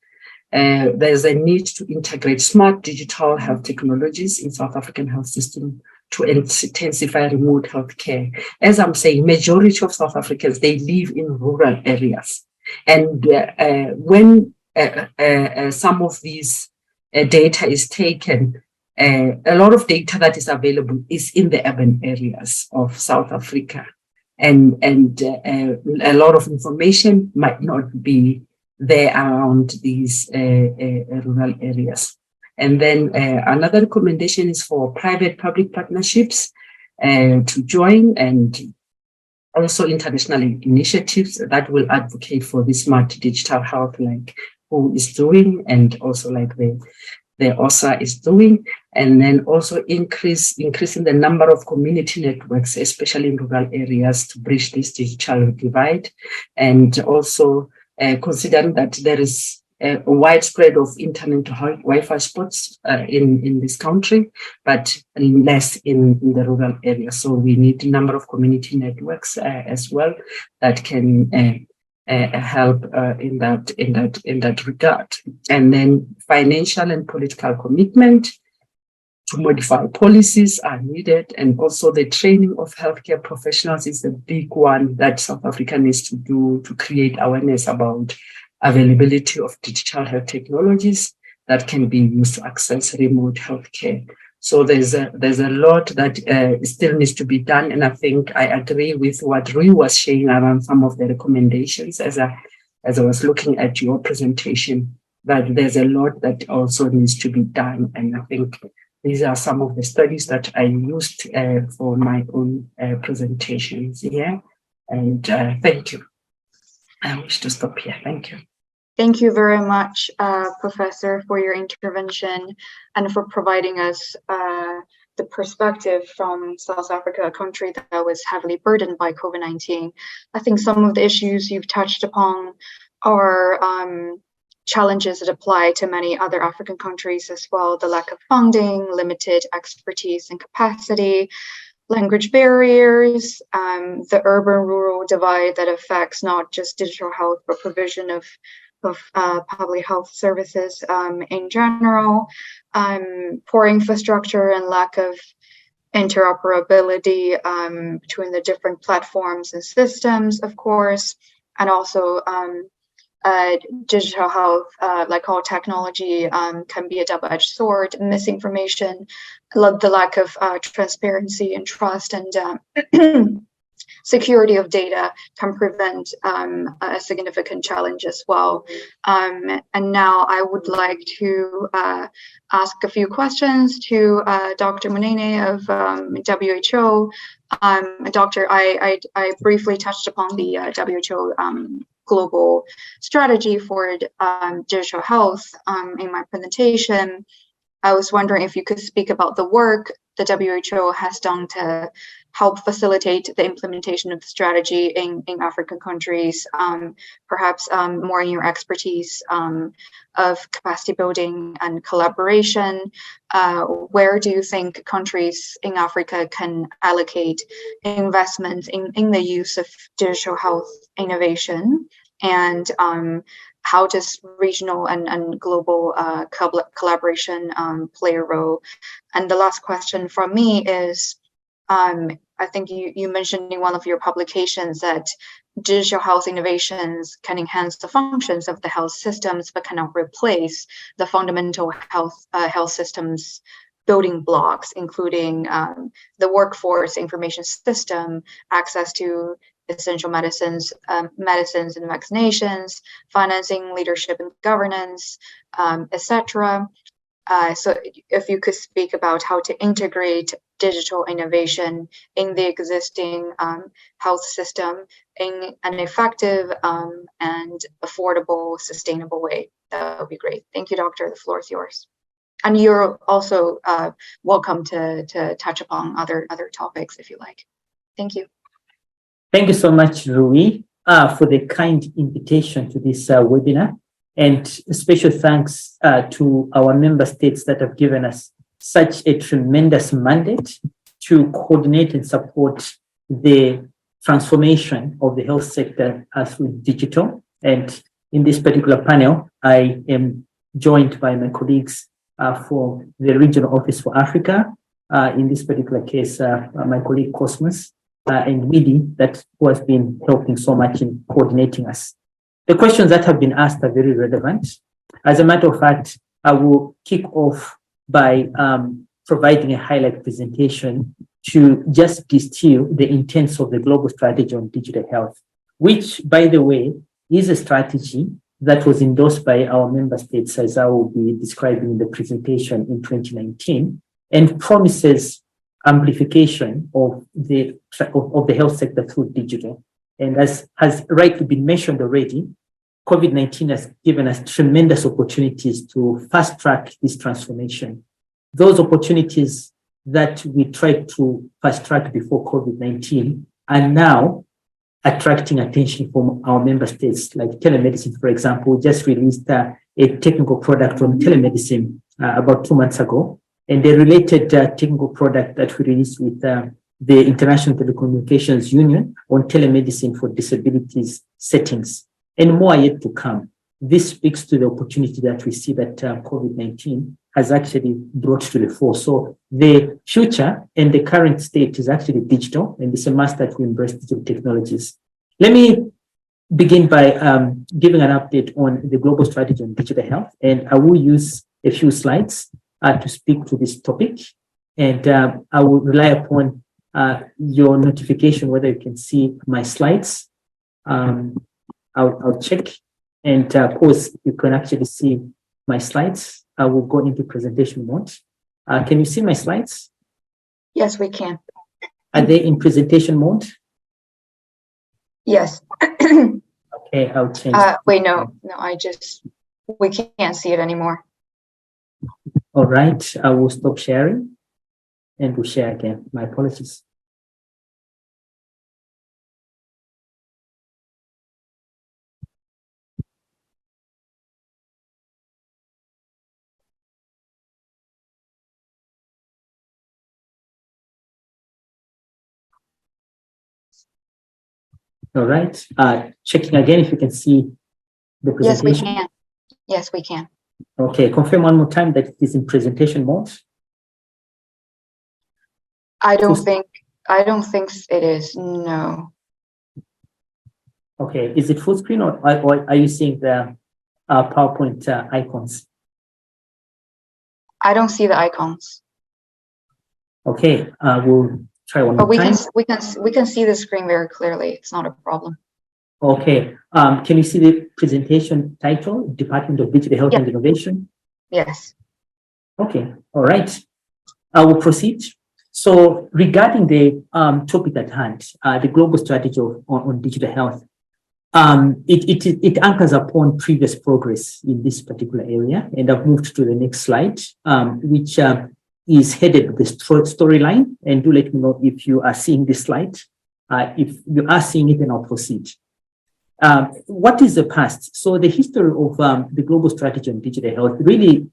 there's a need to integrate smart digital health technologies in South African health system to intensify remote healthcare. As I'm saying, majority of South Africans, they live in rural areas. And when some of these data is taken, a lot of data that is available is in the urban areas of South Africa. And a lot of information might not be there around these rural areas. And then another recommendation is for private-public partnerships to join, and also international initiatives that will advocate for this smart digital health, like WHO is doing, and also like the OSA is doing, and then also increasing the number of community networks, especially in rural areas, to bridge this digital divide, and also considering that there is a widespread of internet Wi-Fi spots in this country, but less in the rural areas. So we need a number of community networks as well that can help in that regard. And then financial and political commitment to modify policies are needed, and also the training of healthcare professionals is a big one that South Africa needs to do to create awareness about availability of digital health technologies that can be used to access remote healthcare. So there's a lot that still needs to be done, and I think I agree with what Rui was sharing around some of the recommendations as I was looking at your presentation, that there's a lot that also needs to be done, and I think these are some of the studies that I used for my own presentations here. And thank you. I wish to stop here. Thank you. Thank you very much, Professor, for your intervention and for providing us the perspective from South Africa, a country that was heavily burdened by COVID-19. I think some of the issues you've touched upon are challenges that apply to many other African countries as well: the lack of funding, limited expertise and capacity, language barriers, the urban-rural divide that affects not just digital health, but provision of public health services in general, poor infrastructure and lack of interoperability between the different platforms and systems, of course, and also digital health, like all technology, can be a double-edged sword. Misinformation, the lack of transparency and trust, and security of data can prevent a significant challenge as well. And now I would like to ask a few questions to Dr. Munene of WHO. Doctor, I briefly touched upon the WHO global strategy for digital health in my presentation. I was wondering if you could speak about the work the WHO has done to help facilitate the implementation of the strategy in African countries, perhaps more in your expertise of capacity building and collaboration. Where do you think countries in Africa can allocate investment in the use of digital health innovation? And how does regional and global collaboration play a role? And the last question from me is, I think you mentioned in one of your publications that digital health innovations can enhance the functions of the health systems, but cannot replace the fundamental health systems building blocks, including the workforce information system, access to essential medicines and vaccinations, financing, leadership and governance, etc. So if you could speak about how to integrate digital innovation in the existing health system in an effective and affordable, sustainable way, that would be great. Thank you, Doctor. The floor is yours. And you're also welcome to touch upon other topics if you like. Thank you. Thank you so much, Rui, for the kind invitation to this webinar. And special thanks to our member states that have given us such a tremendous mandate to coordinate and support the transformation of the health sector through digital. And in this particular panel, I am joined by my colleagues for the Regional Office for Africa. In this particular case, my colleague Cosmos and Midi, who has been helping so much in coordinating us. The questions that have been asked are very relevant. As a matter of fact, I will kick off by providing a highlight presentation to just distill the intents of the global strategy on digital health, which, by the way, is a strategy that was endorsed by our member states, as I will be describing in the presentation in 2019, and promises amplification of the health sector through digital. And as has rightly been mentioned already, COVID-19 has given us tremendous opportunities to fast track this transformation. Those opportunities that we tried to fast track before COVID-19 are now attracting attention from our member states, like telemedicine, for example. We just released a technical product on telemedicine about 2 months ago, and the related technical product that we released with the International Telecommunications Union on telemedicine for disabilities settings, and more are yet to come. This speaks to the opportunity that we see that COVID-19 has actually brought to the fore. So the future and the current state is actually digital, and it's a must that we embrace digital technologies. Let me begin by giving an update on the global strategy on digital health, and I will use a few slides to speak to this topic, and I will rely upon your notification whether you can see my slides. I'll check, and of course you can actually see my slides. I will go into presentation mode. Can you see my slides? Yes, we can. Are they in presentation mode? Yes. Okay, I'll change. Wait, no, we can't see it anymore. All right, I will stop sharing and we'll share again. My apologies. All right, checking again if you can see the presentation. Yes, we can. Yes, we can. Okay, confirm one more time that it is in presentation mode. I don't think it is. No. Okay, is it full screen or are you seeing the PowerPoint icons? I don't see the icons. Okay, we'll try one more time. We can see the screen very clearly. It's not a problem. Okay, can you see the presentation title, Department of Digital Health and Innovation? Yes. Okay, all right. I will proceed. So regarding the topic at hand, the global strategy on digital health, it anchors upon previous progress in this particular area. And I've moved to the next slide, which is headed with the storyline. And do let me know if you are seeing this slide. If you are seeing it, then I'll proceed. What is the past? So the history of the global strategy on digital health really,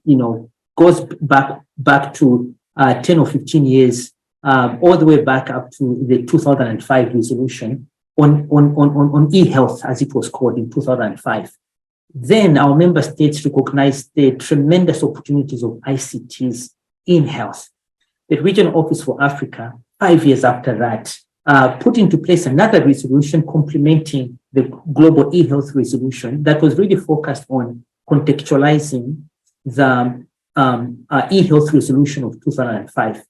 goes back to 10 or 15 years, all the way back up to the 2005 resolution on e-health, as it was called in 2005. Then our member states recognized the tremendous opportunities of ICTs in health. The Regional Office for Africa, 5 years after that, put into place another resolution complementing the global e-health resolution that was really focused on contextualizing the e-health resolution of 2005.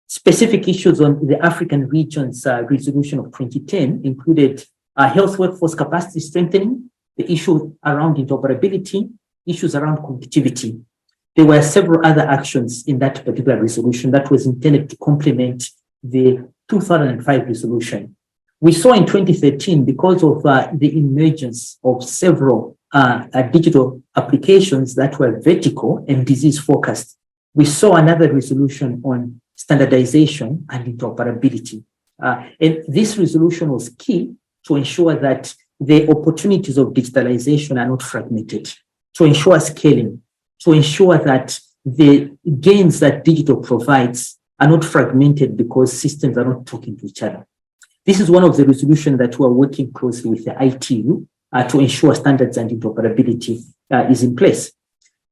Specific issues on the African region's resolution of 2010 included health workforce capacity strengthening, the issue around interoperability, issues around connectivity. There were several other actions in that particular resolution that was intended to complement the 2005 resolution. We saw in 2013, because of the emergence of several digital applications that were vertical and disease focused, we saw another resolution on standardization and interoperability. And this resolution was key to ensure that the opportunities of digitalization are not fragmented, to ensure scaling, to ensure that the gains that digital provides are not fragmented because systems are not talking to each other. This is one of the resolutions that we're working closely with the ITU to ensure standards and interoperability is in place.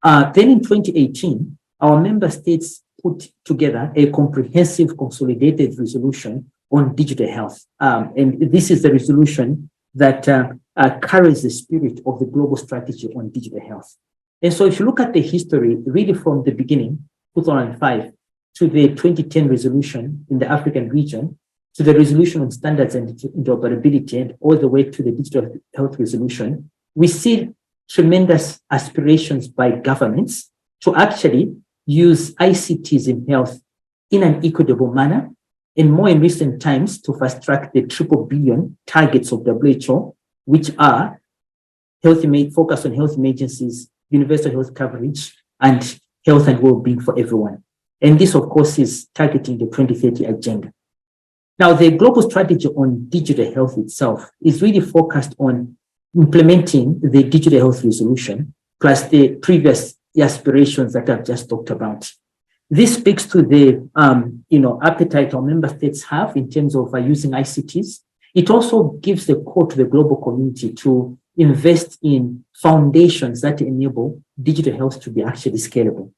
Then in 2018, our member states put together a comprehensive consolidated resolution on digital health. And this is the resolution that carries the spirit of the global strategy on digital health. And so if you look at the history, really from the beginning, 2005, to the 2010 resolution in the African region, to the resolution on standards and interoperability, and all the way to the digital health resolution, we see tremendous aspirations by governments to actually use ICTs in health in an equitable manner, and more in recent times to fast track the 3 billion targets of WHO, which are focus on health emergencies, universal health coverage, and health and well-being for everyone. And this, of course, is targeting the 2030 agenda. Now, the global strategy on digital health itself is really focused on implementing the digital health resolution, plus the previous aspirations that I've just talked about. This speaks to the appetite our member states have in terms of using ICTs. It also gives the call to the global community to invest in foundations that enable digital health to be actually scalable.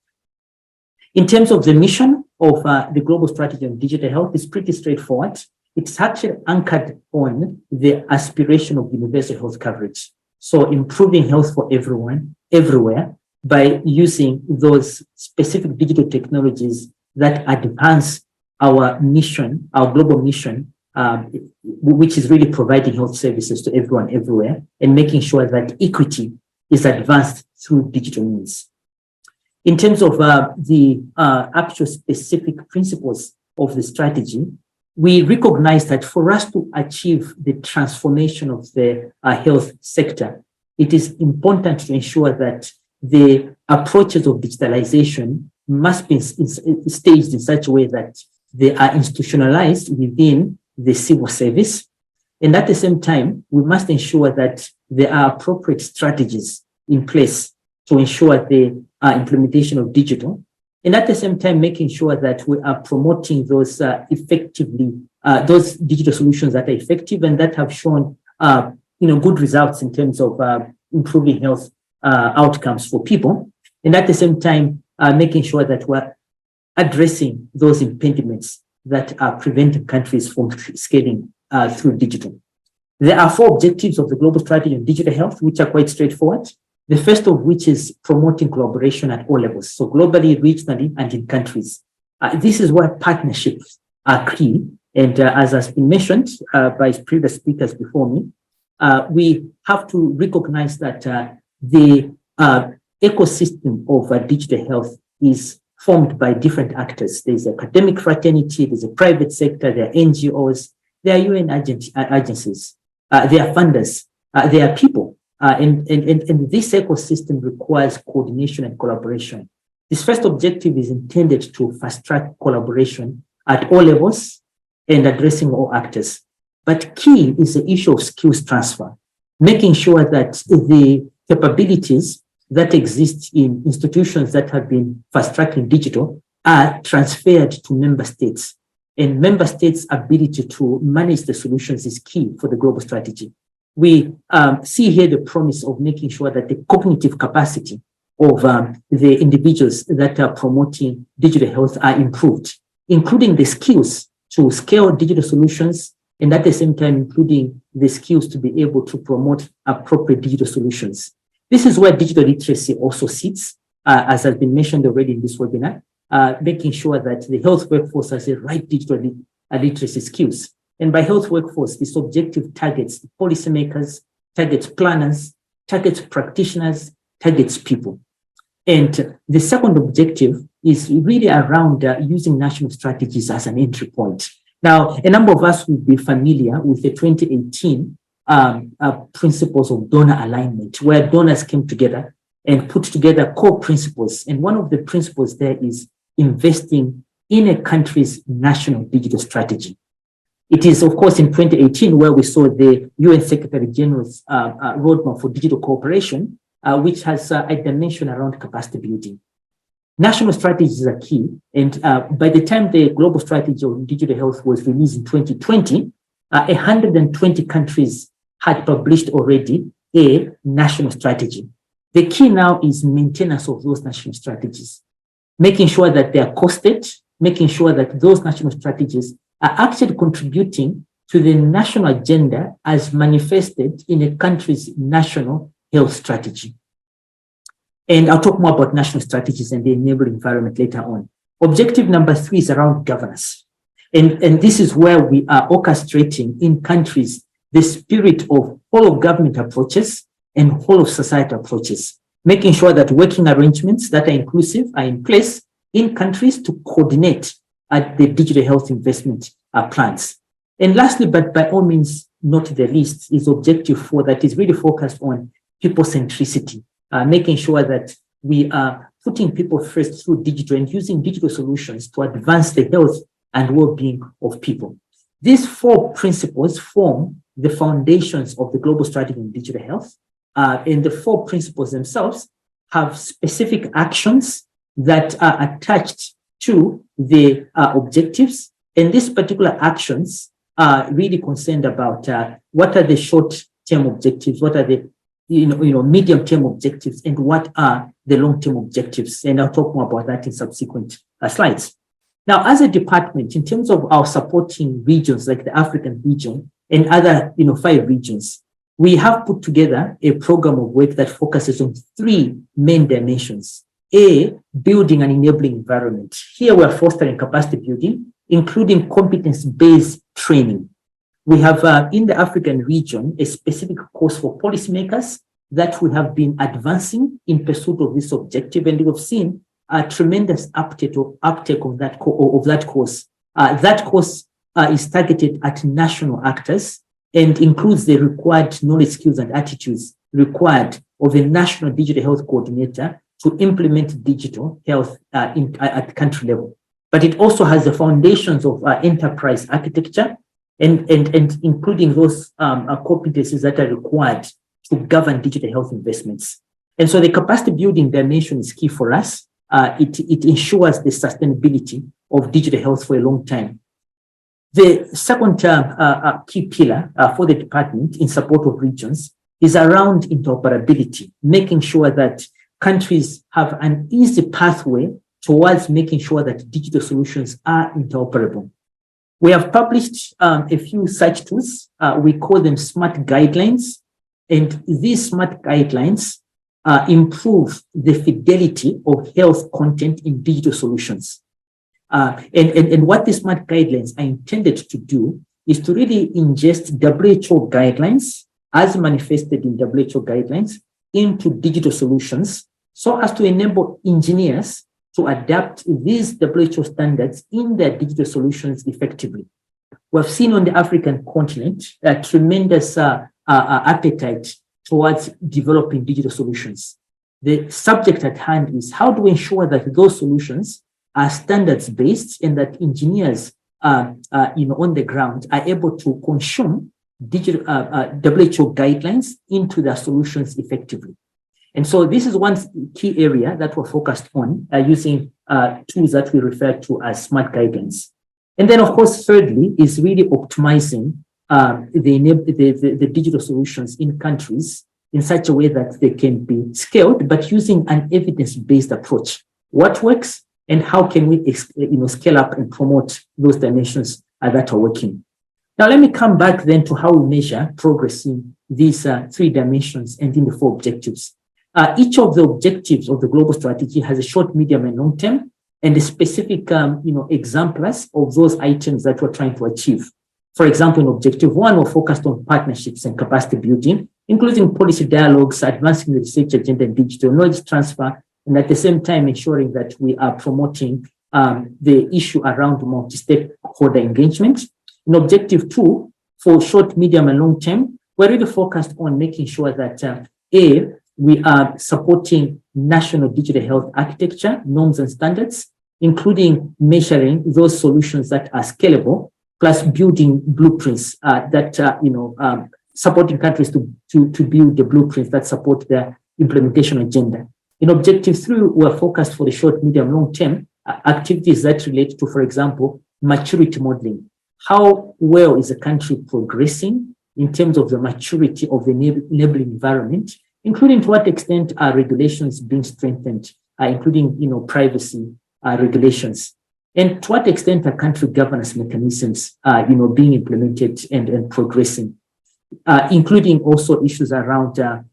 In terms of the mission of the global strategy on digital health, it's pretty straightforward. It's actually anchored on the aspiration of universal health coverage. So improving health for everyone, everywhere, by using those specific digital technologies that advance our mission, our global mission, which is really providing health services to everyone, everywhere, and making sure that equity is advanced through digital means. In terms of the actual specific principles of the strategy, we recognize that for us to achieve the transformation of the health sector, it is important to ensure that the approaches of digitalization must be staged in such a way that they are institutionalized within the civil service. And at the same time, we must ensure that there are appropriate strategies in place to ensure the implementation of digital. And at the same time, making sure that we are promoting those those digital solutions that are effective and that have shown good results in terms of improving health outcomes for people. And at the same time, making sure that we're addressing those impediments that are preventing countries from scaling through digital. There are 4 objectives of the global strategy on digital health, which are quite straightforward. The first of which is promoting collaboration at all levels, so globally, regionally, and in countries. This is where partnerships are key. And as has been mentioned by previous speakers before me, we have to recognize that the ecosystem of digital health is formed by different actors. There's academic fraternity, there's a private sector, there are NGOs, there are UN agencies, there are funders, there are people. And this ecosystem requires coordination and collaboration. This first objective is intended to fast-track collaboration at all levels and addressing all actors. But key is the issue of skills transfer, making sure that the capabilities that exist in institutions that have been fast-tracking digital are transferred to member states. And member states' ability to manage the solutions is key for the global strategy. we see here the promise of making sure that the cognitive capacity of the individuals that are promoting digital health are improved, including the skills to scale digital solutions, and at the same time, including the skills to be able to promote appropriate digital solutions. This is where digital literacy also sits, as has been mentioned already in this webinar, making sure that the health workforce has the right digital literacy skills. And by health workforce, this objective targets policymakers, targets planners, targets practitioners, targets people. And the second objective is really around using national strategies as an entry point. Now, a number of us will be familiar with the 2018 principles of donor alignment, where donors came together and put together core principles. And one of the principles there is investing in a country's national digital strategy. It is, of course, in 2018 where we saw the UN Secretary General's roadmap for digital cooperation, which has a dimension around capacity building. National strategies are key. And by the time the global strategy on digital health was released in 2020, 120 countries had published already a national strategy. The key now is maintenance of those national strategies, making sure that they are costed, making sure that those national strategies are actually contributing to the national agenda as manifested in a country's national health strategy. And I'll talk more about national strategies and the enabling environment later on. Objective number 3 is around governance. And this is where we are orchestrating in countries the spirit of whole of government approaches and whole of society approaches, making sure that working arrangements that are inclusive are in place in countries to coordinate the digital health investment plans. And lastly, but by all means not the least, is objective 4 that is really focused on people centricity, making sure that we are putting people first through digital and using digital solutions to advance the health and well-being of people. These 4 principles form the foundations of the global strategy in digital health. And the 4 principles themselves have specific actions that are attached to the objectives. And these particular actions are really concerned about what are the short-term objectives, what are the medium-term objectives, and what are the long-term objectives. And I'll talk more about that in subsequent slides. Now, as a department, in terms of our supporting regions like the African region and other 5 regions, we have put together a program of work that focuses on 3 main dimensions. A, building an enabling environment. Here we're fostering capacity building, including competence-based training. We have in the African region a specific course for policymakers that we have been advancing in pursuit of this objective, and we've seen a tremendous uptake of that course. That course is targeted at national actors and includes the required knowledge, skills, and attitudes required of a national digital health coordinator to implement digital health at country level. But it also has the foundations of enterprise architecture and including those competencies that are required to govern digital health investments. And so the capacity building dimension is key for us. It ensures the sustainability of digital health for a long time. The second key pillar for the department in support of regions is around interoperability, making sure that countries have an easy pathway towards making sure that digital solutions are interoperable. We have published a few such tools. We call them smart guidelines. And these smart guidelines improve the fidelity of health content in digital solutions. And what these smart guidelines are intended to do is to really ingest WHO guidelines as manifested in WHO guidelines into digital solutions so as to enable engineers to adapt these WHO standards in their digital solutions effectively. We've seen on the African continent a tremendous appetite towards developing digital solutions. The subject at hand is how do we ensure that those solutions are standards-based and that engineers on the ground are able to consume digital WHO guidelines into their solutions effectively. And so this is one key area that we're focused on using tools that we refer to as smart guidelines. And then, of course, thirdly, is really optimizing the digital solutions in countries in such a way that they can be scaled, but using an evidence-based approach. What works and how can we scale up and promote those dimensions that are working? Now, let me come back then to how we measure progress in these 3 dimensions and in the 4 objectives. Each of the objectives of the global strategy has a short, medium, and long term, and a specific exemplars of those items that we're trying to achieve. For example, in Objective 1, we're focused on partnerships and capacity building, including policy dialogues, advancing the research agenda and digital knowledge transfer, and at the same time ensuring that we are promoting the issue around multi-stakeholder engagement. In Objective 2, for short, medium, and long term, we're really focused on making sure that we are supporting national digital health architecture, norms and standards, including measuring those solutions that are scalable, plus building blueprints supporting countries to build the blueprints that support their implementation agenda. In Objective 3, we're focused for the short, medium, long term activities that relate to, for example, maturity modeling. How well is a country progressing in terms of the maturity of the enabling environment, including to what extent are regulations being strengthened, including privacy regulations, and to what extent are country governance mechanisms being implemented and progressing, including also issues around the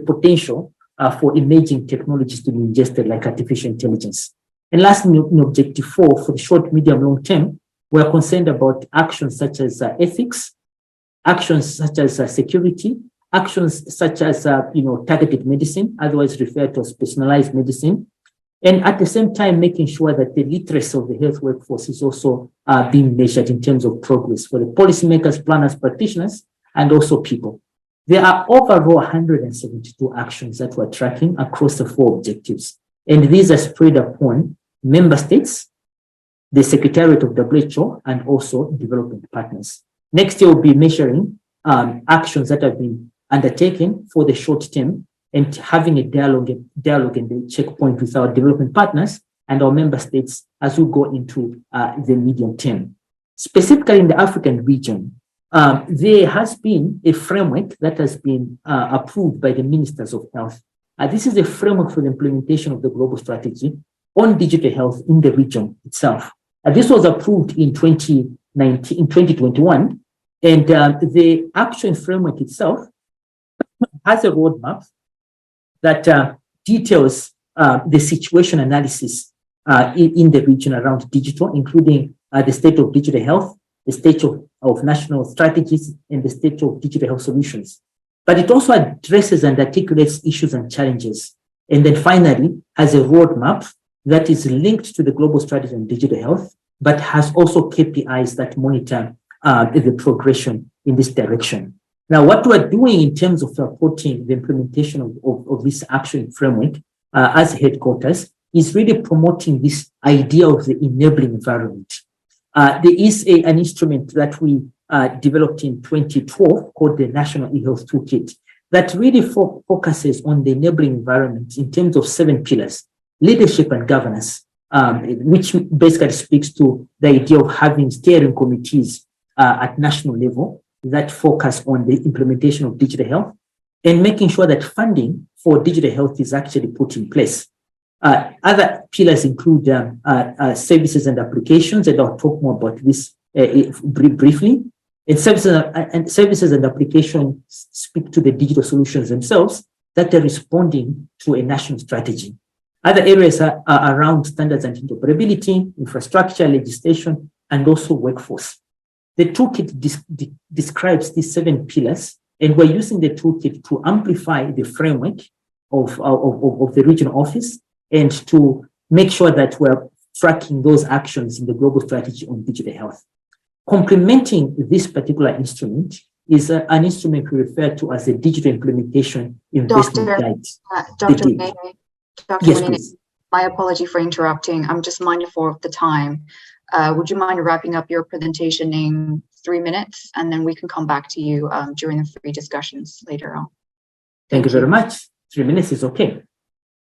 potential for emerging technologies to be ingested, like artificial intelligence. And lastly, in Objective 4, for the short, medium, long term, we're concerned about actions such as ethics, actions such as security, actions such as targeted medicine, otherwise referred to as personalized medicine, and at the same time making sure that the literacy of the health workforce is also being measured in terms of progress for the policymakers, planners, practitioners, and also people. There are overall 172 actions that we're tracking across the 4 objectives, and these are spread upon member states, the Secretariat of WHO, and also development partners. Next year, we'll be measuring actions that have been undertaken for the short term and having a dialogue and a checkpoint with our development partners and our member states as we go into the medium term. Specifically in the African region, there has been a framework that has been approved by the ministers of health. This is a framework for the implementation of the global strategy on digital health in the region itself. This was approved in 2021, and the action framework itself has a roadmap that details the situation analysis in the region around digital, including the state of digital health, the state of national strategies, and the state of digital health solutions. But it also addresses and articulates issues and challenges. And then finally, has a roadmap that is linked to the global strategy on digital health, but has also KPIs that monitor the progression in this direction. Now, what we're doing in terms of supporting the implementation of this action framework as headquarters is really promoting this idea of the enabling environment. There is an instrument that we developed in 2012 called the National eHealth Toolkit that really focuses on the enabling environment in terms of 7 pillars: leadership and governance, which basically speaks to the idea of having steering committees at national level that focus on the implementation of digital health and making sure that funding for digital health is actually put in place. Other pillars include services and applications, and I'll talk more about this briefly. And services and applications speak to the digital solutions themselves that are responding to a national strategy. Other areas are around standards and interoperability, infrastructure, legislation, and also workforce. The toolkit describes these 7 pillars, and we're using the toolkit to amplify the framework of the regional office and to make sure that we're tracking those actions in the global strategy on digital health. Complementing this particular instrument is an instrument we refer to as the Digital Implementation Investment Guide. Dr. Yes, Manini, my apology for interrupting. I'm just mindful of the time. Would you mind wrapping up your presentation in 3 minutes, and then we can come back to you during the free discussions later on. Thank you very much. 3 minutes is okay.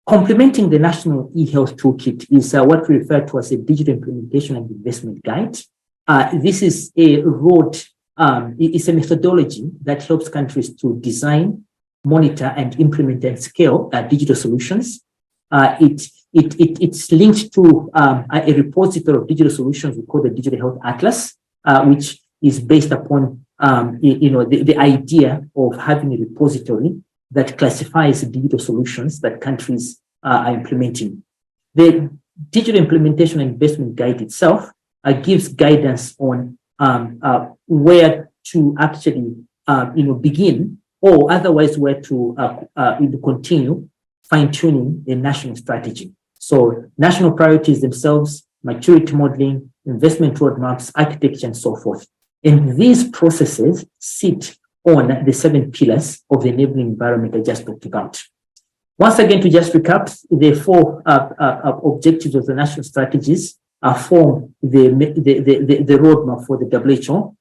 Complementing the National eHealth Toolkit is what we refer to as a Digital Implementation and Investment Guide. this is a it's a methodology that helps countries to design, monitor, and implement and scale digital solutions. It's linked to a repository of digital solutions we call the Digital Health Atlas, which is based upon the idea of having a repository that classifies digital solutions that countries are implementing. The Digital Implementation and Investment Guide itself gives guidance on where to actually begin, or otherwise where to continue fine-tuning the national strategy. So national priorities themselves, maturity modeling, investment roadmaps, architecture, and so forth. And these processes sit on the 7 pillars of the enabling environment I just talked about. Once again, to just recap, the 4 objectives of the national strategies form the roadmap for the WHO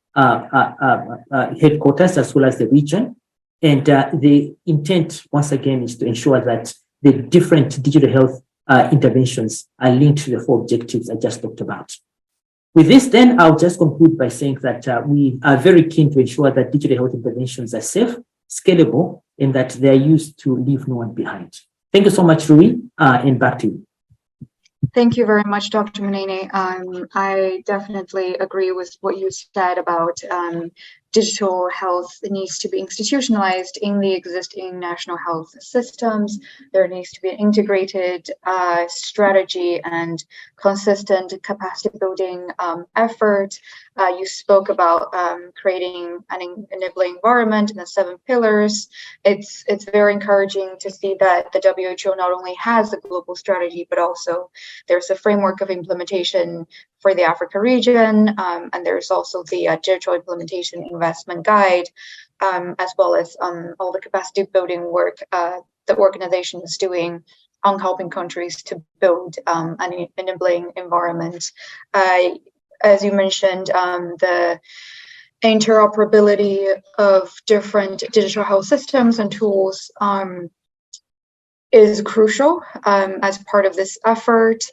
headquarters as well as the region. And the intent, once again, is to ensure that the different digital health interventions are linked to the 4 objectives I just talked about. With this, then, I'll just conclude by saying that we are very keen to ensure that digital health interventions are safe, scalable, and that they are used to leave no one behind. Thank you so much, Rui, and back to you. Thank you very much, Dr. Manene. I definitely agree with what you said about digital health. It needs to be institutionalized in the existing national health systems. There needs to be an integrated strategy and consistent capacity building effort. You spoke about creating an enabling environment in the 7 pillars. It's very encouraging to see that the WHO not only has a global strategy, but also there's a framework of implementation for the Africa region, and there's also the digital implementation investment guide, as well as all the capacity building work the organization is doing on helping countries to build an enabling environment. As you mentioned, the interoperability of different digital health systems and tools is crucial as part of this effort.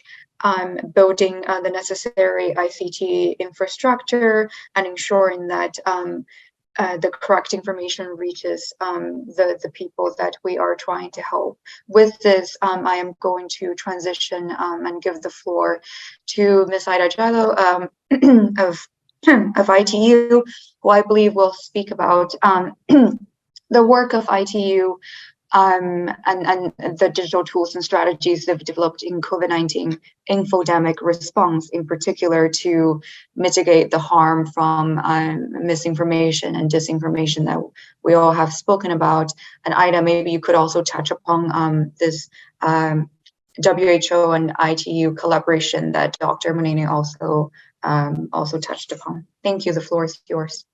Building the necessary ICT infrastructure and ensuring that the correct information reaches the people that we are trying to help. With this, I am going to transition and give the floor to Ms. Ida Jallo of ITU, who I believe will speak about the work of ITU and the digital tools and strategies they've developed in COVID-19 infodemic response, in particular to mitigate the harm from misinformation and disinformation that we all have spoken about. And Ida, maybe you could also touch upon this WHO and ITU collaboration that Dr. Manene also touched upon. Thank you. The floor is yours.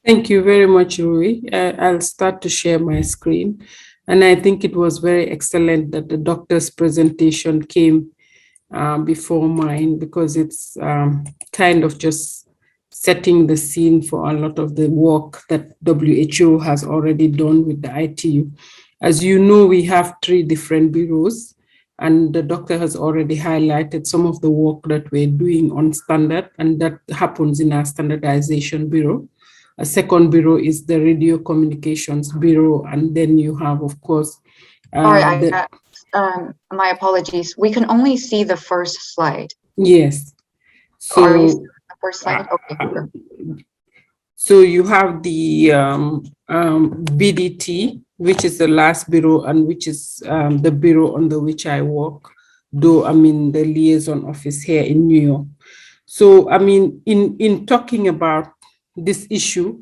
Thank you very much, Rui. I'll start to share my screen. And I think it was very excellent that the doctor's presentation came before mine, because it's kind of just setting the scene for a lot of the work that WHO has already done with the ITU. As you know, we have 3 different bureaus, and the doctor has already highlighted some of the work that we're doing on standard, and that happens in our standardization bureau. A second bureau is the Radio Communications Bureau, and then you have, of course, my apologies. We can only see the first slide. Yes. So are you seeing the first slide? Okay. So you have the BDT, which is the last bureau, and which is the bureau under which I work, though I'm in the liaison office here in New York. So, I mean, in talking about this issue,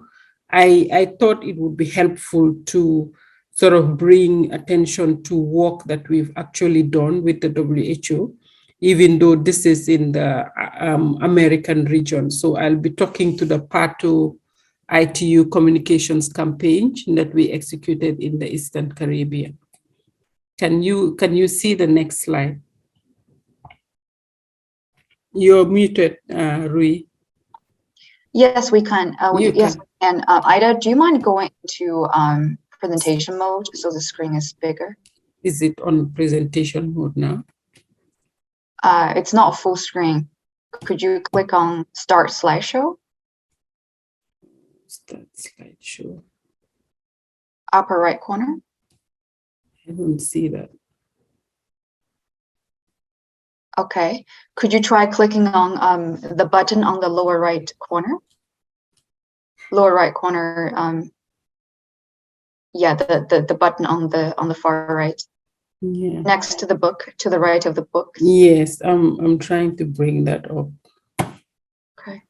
I thought it would be helpful to sort of bring attention to work that we've actually done with the WHO, even though this is in the American region. So I'll be talking to the PATO ITU communications campaign that we executed in the Eastern Caribbean. Can you see the next slide? You're muted, Rui. Yes, we can. Yes, we can. Ida, do you mind going to presentation mode so the screen is bigger? Is it on presentation mode now? It's not full screen. Could you click on Start Slideshow? Start slideshow. Upper right corner. I don't see that. Okay. Could you try clicking on the button on the lower right corner? Lower right corner. Yeah, the button on the far right. Yeah. Next to the book, to the right of the books. Yes, I'm trying to bring that up. Okay.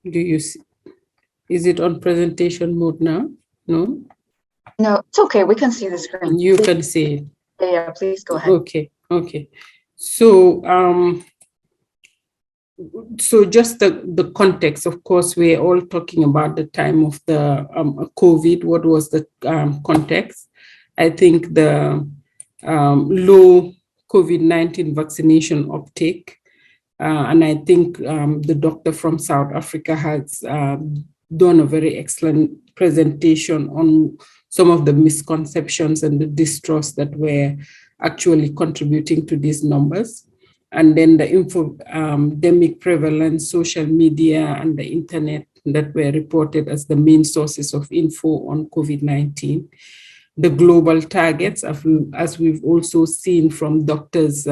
Do you see? Is it on presentation mode now? No? No, it's okay. We can see the screen. You Please, can see it. yeah, please go ahead. Okay, okay. So so just the context, of course, we're all talking about the time of the COVID. What was the context? I think the low COVID-19 vaccination uptake. And I think the doctor from South Africa has done a very excellent presentation on some of the misconceptions and the distrust that were actually contributing to these numbers. And then the infodemic prevalence, social media, and the internet that were reported as the main sources of info on COVID-19. The global targets, as we've also seen from doctors'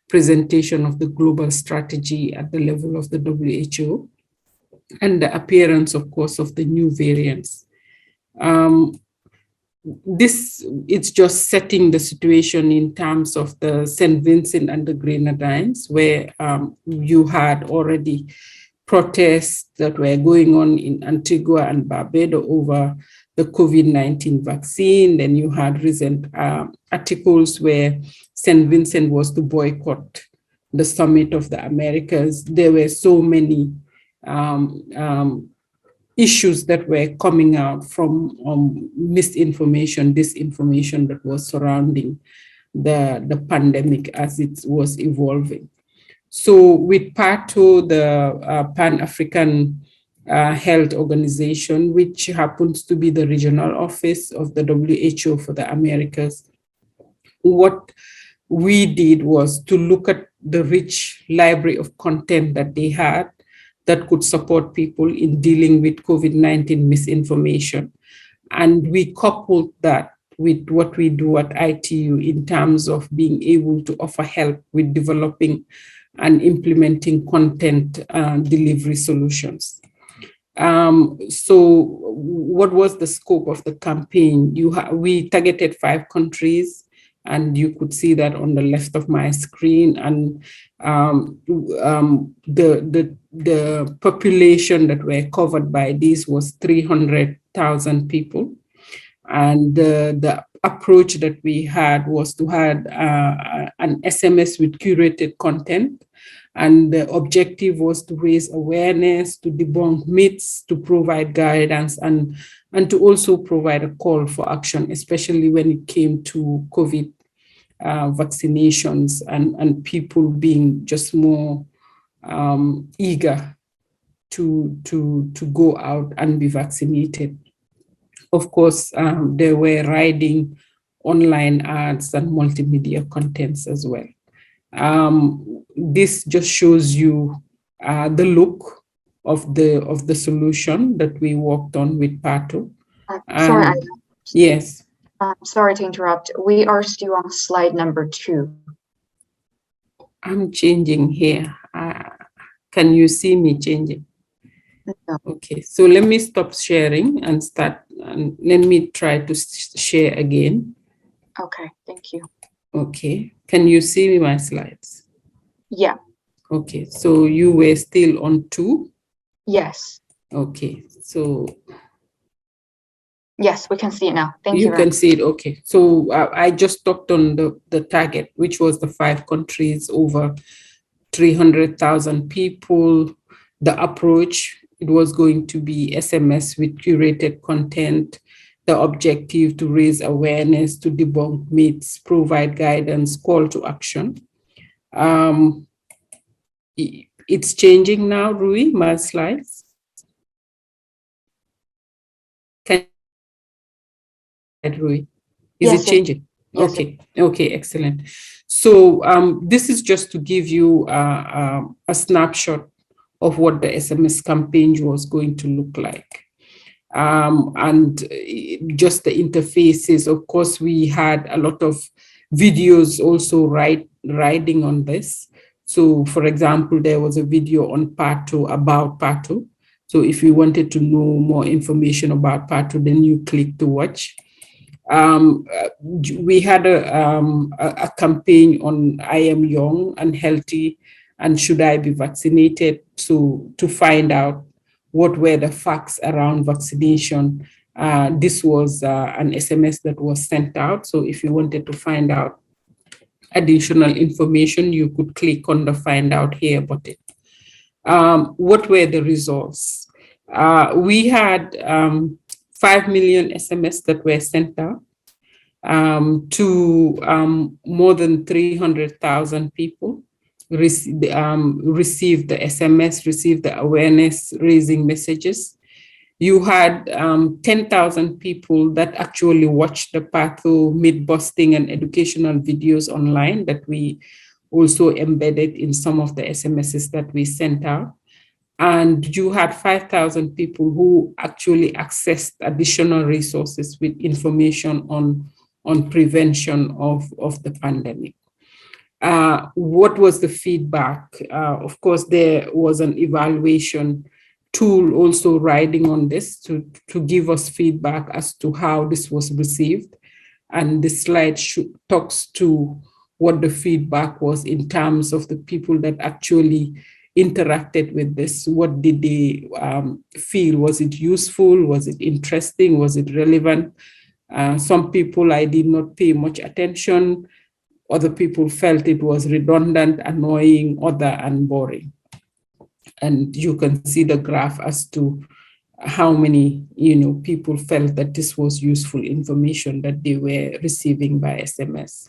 presentation of the global strategy at the level of the WHO, and the appearance, of course, of the new variants. It's just setting the situation in terms of the St. Vincent and the Grenadines, where you had already protests that were going on in Antigua and Barbados over the COVID-19 vaccine. Then you had recent articles where St. Vincent was to boycott the Summit of the Americas. There were so many issues that were coming out from misinformation, disinformation that was surrounding the pandemic as it was evolving. So with PATO, the Pan-African Health Organization, which happens to be the regional office of the WHO for the Americas, what we did was to look at the rich library of content that they had that could support people in dealing with COVID-19 misinformation. And we coupled that with what we do at ITU in terms of being able to offer help with developing and implementing content delivery solutions. So what was the scope of the campaign? We targeted 5 countries, and you could see that on the left of my screen. And the population that were covered by this was 300,000 people. And the approach that we had was to have an SMS with curated content. And the objective was to raise awareness, to debunk myths, to provide guidance, and to also provide a call for action, especially when it came to COVID vaccinations and people being just more eager to go out and be vaccinated. Of course, they were riding online ads and multimedia contents as well. This just shows you the look of the solution that we worked on with PATO. Sorry, yes. Sorry to interrupt. We are still on slide number 2. I'm changing here. Can you see me changing? No. Okay, so let me stop sharing and start, and let me try to share again. Okay, thank you. Okay, can you see my slides? Yeah. Okay, so you were still on 2? Yes. Okay, so. Yes, we can see it now. Thank you. You can see it, okay. So I just talked on the target, which was the 5 countries, over 300,000 people. The approach, it was going to be SMS with curated content, the objective to raise awareness, to debunk myths, provide guidance, call to action. it's changing now, Rui, my slides. Can Rui? Is Yes, it changing? yes, Okay, okay, excellent. So this is just to give you a snapshot of what the SMS campaign was going to look like. And just the interfaces. Of course, we had a lot of videos also riding on this. So, for example, there was a video on PATO about PATO. So if you wanted to know more information about PATO, then you click to watch. We had a campaign on I am young and healthy and should I be vaccinated? So to find out what were the facts around vaccination. This was an SMS that was sent out. So if you wanted to find out additional information, you could click on the find out here button. What were the results? We had 5 million SMS that were sent out to more than 300,000 people. Received the SMS, received the awareness raising messages. You had 10,000 people that actually watched the PATHO myth busting and educational videos online that we also embedded in some of the SMSs that we sent out. And you had 5,000 people who actually accessed additional resources with information on prevention of the pandemic. What was the feedback? Of course, there was an evaluation tool also riding on this to give us feedback as to how this was received. And the slide talks to what the feedback was in terms of the people that actually interacted with this. What did they feel? Was it useful? Was it interesting? Was it relevant? Some people I did not pay much attention. Other people felt it was redundant, annoying, and boring. And you can see the graph as to how many people felt that this was useful information that they were receiving by SMS.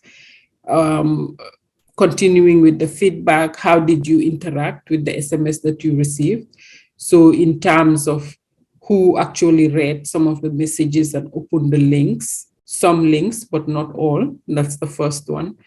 Continuing with the feedback, how did you interact with the SMS that you received? So in terms of who actually read some of the messages and opened the links, some links, but not all. That's the first one.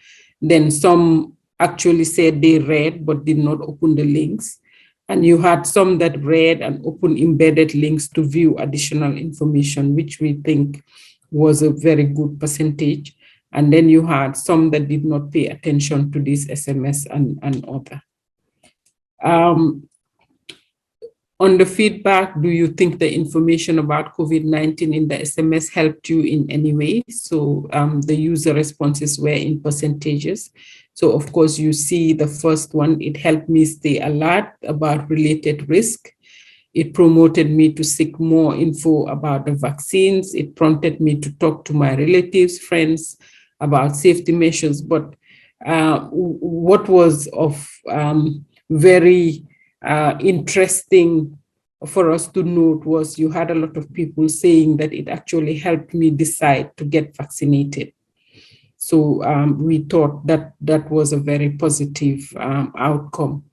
Then some actually said they read, but did not open the links. And you had some that read and opened embedded links to view additional information, which we think was a very good percentage. And then you had some that did not pay attention to this SMS and other. On the feedback, do you think the information about COVID-19 in the SMS helped you in any way? So the user responses were in percentages. So of course you see the first one, it helped me stay alert about related risk. It promoted me to seek more info about the vaccines. It prompted me to talk to my relatives, friends about safety measures. But what was of very interesting for us to note was you had a lot of people saying that it actually helped me decide to get vaccinated. So we thought that that was a very positive outcome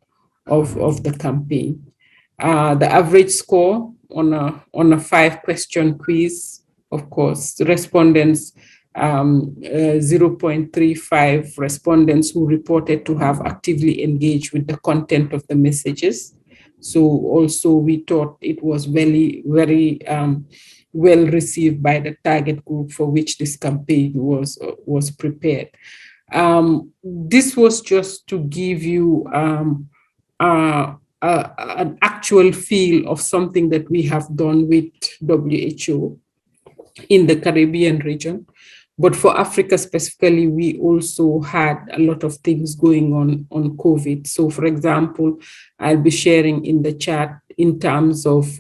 of the campaign. The average score on a 5-question quiz, of course, the respondents, 0.35 respondents who reported to have actively engaged with the content of the messages. So also we thought it was very, very well received by the target group for which this campaign was prepared. This was just to give you an actual feel of something that we have done with WHO in the Caribbean region. But for Africa specifically, we also had a lot of things going on COVID. So for example, I'll be sharing in the chat in terms of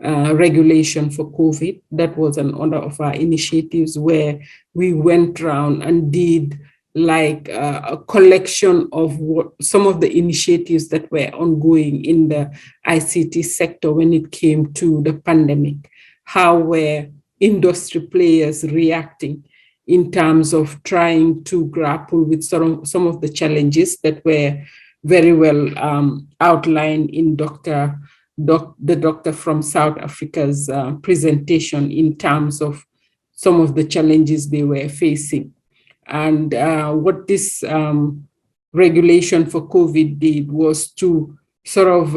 regulation for COVID. That was another of our initiatives where we went around and did like a collection of some of the initiatives that were ongoing in the ICT sector when it came to the pandemic. How were industry players reacting in terms of trying to grapple with some of the challenges that were very well outlined in the doctor from South Africa's presentation in terms of some of the challenges they were facing. And what this regulation for COVID did was to sort of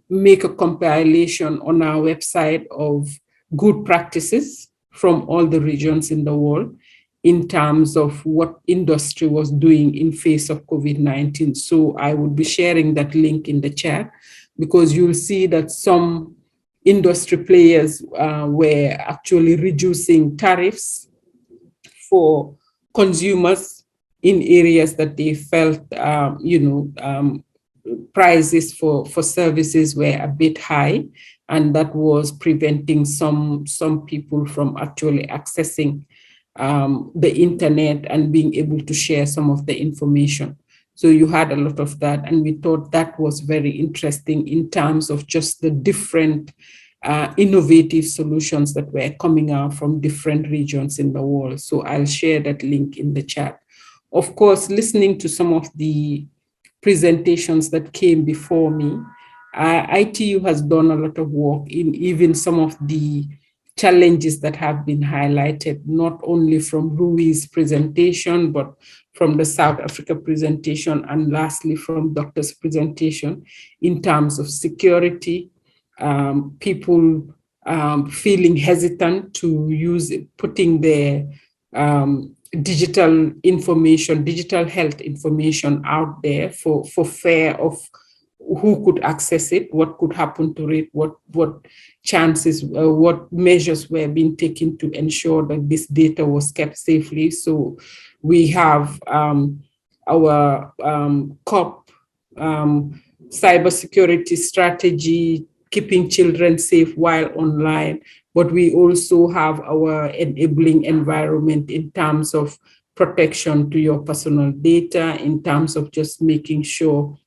make a compilation on our website of good practices from all the regions in the world in terms of what industry was doing in face of COVID-19. So I would be sharing that link in the chat, because you'll see that some industry players were actually reducing tariffs for consumers in areas that they felt, prices for services were a bit high, and that was preventing some people from actually accessing the internet and being able to share some of the information. So you had a lot of that, and we thought that was very interesting in terms of just the different innovative solutions that were coming out from different regions in the world. So I'll share that link in the chat. Of course, listening to some of the presentations that came before me, ITU has done a lot of work in even some of the challenges that have been highlighted, not only from Rui's presentation, but from the South Africa presentation, and lastly from Doctor's presentation in terms of security, people feeling hesitant to use putting their digital information, digital health information out there for fear of who could access it, what could happen to it, what chances, what measures were being taken to ensure that this data was kept safely. So we have our COP cybersecurity strategy, keeping children safe while online, but we also have our enabling environment in terms of protection to your personal data, in terms of just making sure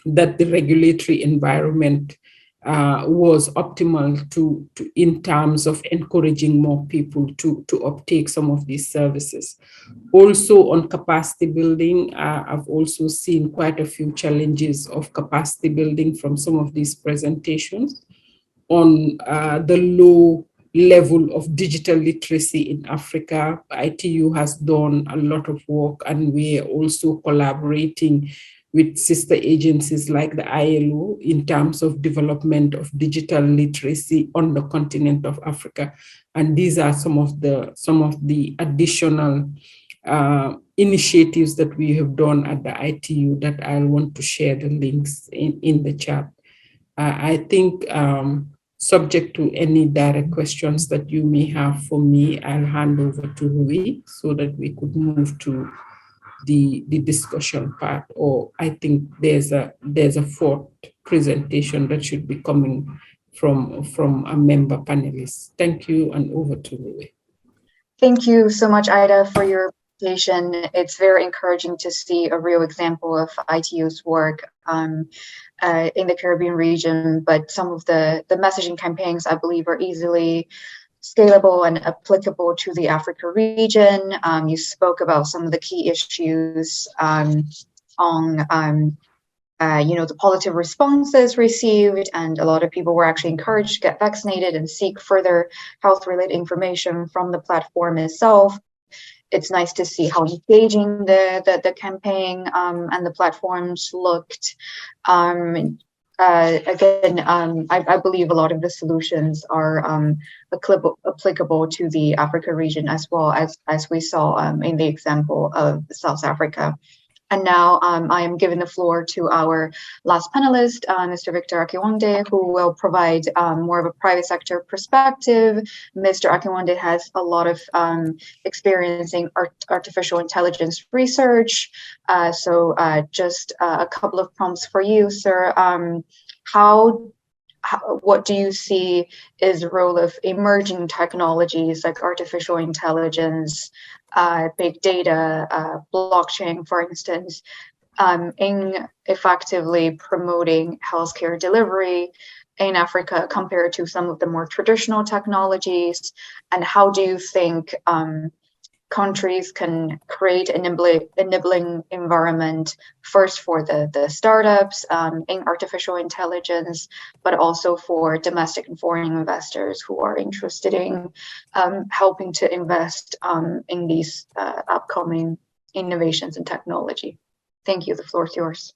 that the regulatory environment was optimal in terms of encouraging more people to uptake some of these services. Also on capacity building, I've also seen quite a few challenges of capacity building from some of these presentations on the low level of digital literacy in Africa. ITU has done a lot of work, and we are also collaborating with sister agencies like the ILO in terms of development of digital literacy on the continent of Africa. And these are some of the additional initiatives that we have done at the ITU that I want to share the links in the chat. I think subject to any direct questions that you may have for me, I'll hand over to Rui so that we could move to the discussion part. Or I think there's a fourth presentation that should be coming from a member panelist. Thank you, and over to Rui. Thank you so much, Ida, for your presentation. It's very encouraging to see a real example of ITU's work in the Caribbean region, but some of the messaging campaigns, I believe, are easily scalable and applicable to the Africa region. You spoke about some of the key issues on the positive responses received, and a lot of people were actually encouraged to get vaccinated and seek further health-related information from the platform itself. It's nice to see how engaging the campaign and the platforms looked. Again, I believe a lot of the solutions are applicable to the Africa region as well, as we saw in the example of South Africa. And now I am giving the floor to our last panelist, Mr. Victor Akiwande, who will provide more of a private sector perspective. Mr. Akiwande has a lot of experience in artificial intelligence research. So just a couple of prompts for you, sir. What do you see is the role of emerging technologies like artificial intelligence, big data, blockchain, for instance, in effectively promoting healthcare delivery in Africa compared to some of the more traditional technologies? And how do you think countries can create an enabling environment first for the startups in artificial intelligence, but also for domestic and foreign investors who are interested in helping to invest in these upcoming innovations and technology. Thank you. The floor is yours.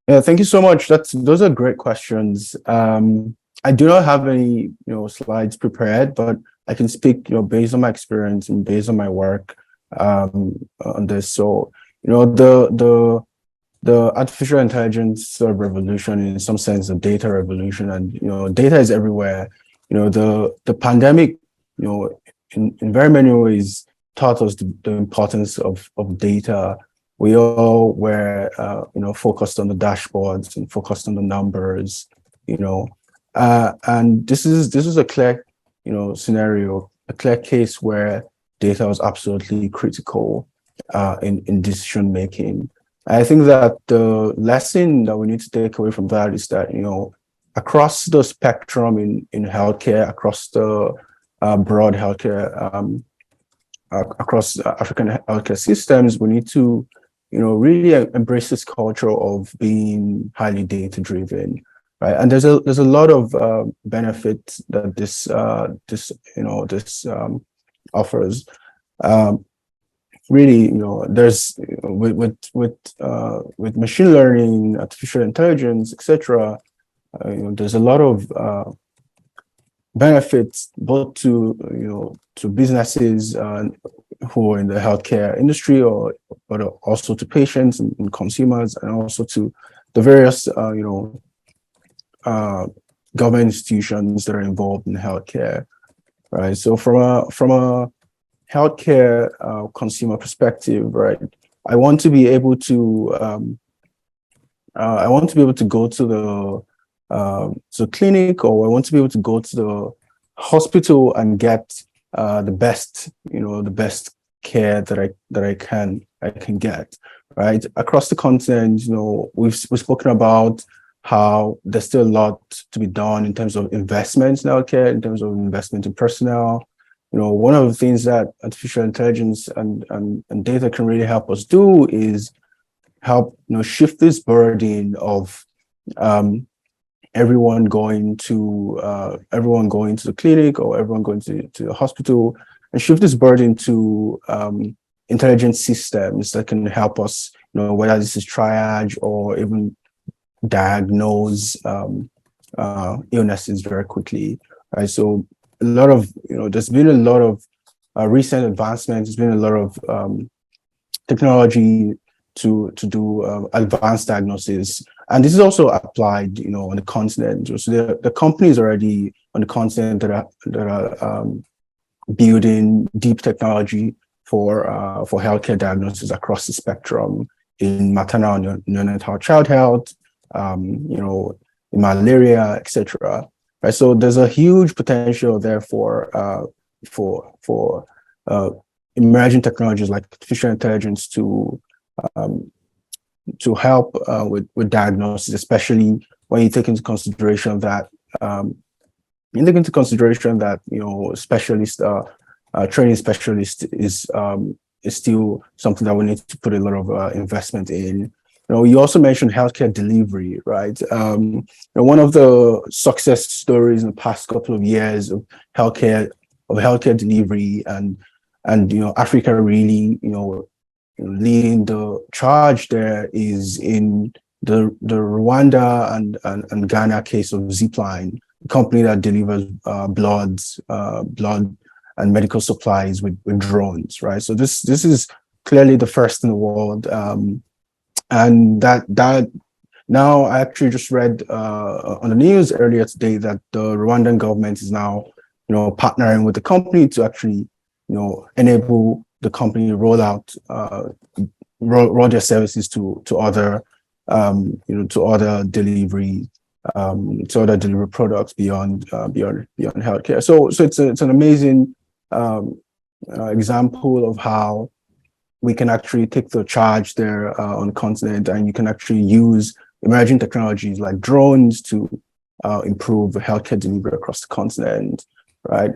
Yeah, thank you so much. Those are great questions. I do not have any, slides prepared, but I can speak, based on my experience and based on my work on this. So, the artificial intelligence sort of revolution, in some sense, the data revolution, and data is everywhere. The pandemic, in very many ways, taught us the importance of data. We all were, focused on the dashboards and focused on the numbers, and this is a clear, scenario, a clear case where data was absolutely critical in decision making. I think that the lesson that we need to take away from that is that, across the spectrum in healthcare, across the broad healthcare, across African healthcare systems, we need to, really embrace this culture of being highly data driven, right? And there's a lot of benefits that this offers. Really, there's with machine learning, artificial intelligence, etc. There's a lot of benefits both to businesses who are in the healthcare industry, but also to patients and consumers, and also to the various government institutions that are involved in healthcare, right? So from a healthcare consumer perspective, right, I want to be able to go to the clinic, or I want to be able to go to the hospital and get the best care that I can get, right? Across the continent, we've spoken about how there's still a lot to be done in terms of investments in healthcare, in terms of investment in personnel. One of the things that artificial intelligence and data can really help us do is help shift this burden of everyone going to the clinic, or everyone going to the hospital, and shift this burden to intelligent systems that can help us, whether this is triage or even diagnose illnesses very quickly, right? So a lot of, there's been a lot of recent advancements. There's been a lot of technology to do advanced diagnosis. And this is also applied, on the continent. So the companies already on the continent that are building deep technology for healthcare diagnosis across the spectrum in maternal and neonatal child health, in malaria, etc. Right. So there's a huge potential there for emerging technologies like artificial intelligence to help with diagnosis, especially when you take into consideration that training specialist is still something that we need to put a lot of investment in. You also mentioned healthcare delivery, right? One of the success stories in the past couple of years of healthcare delivery, and Africa really leading the charge there, is in the Rwanda and Ghana case of Zipline, a company that delivers blood and medical supplies with drones, right? So this is clearly the first in the world, and that now I actually just read on the news earlier today that the Rwandan government is now partnering with the company to actually enable the company to roll their services to other delivery products beyond healthcare. So it's an amazing example of how we can actually take the charge there on the continent, and you can actually use emerging technologies like drones to improve healthcare delivery across the continent, right?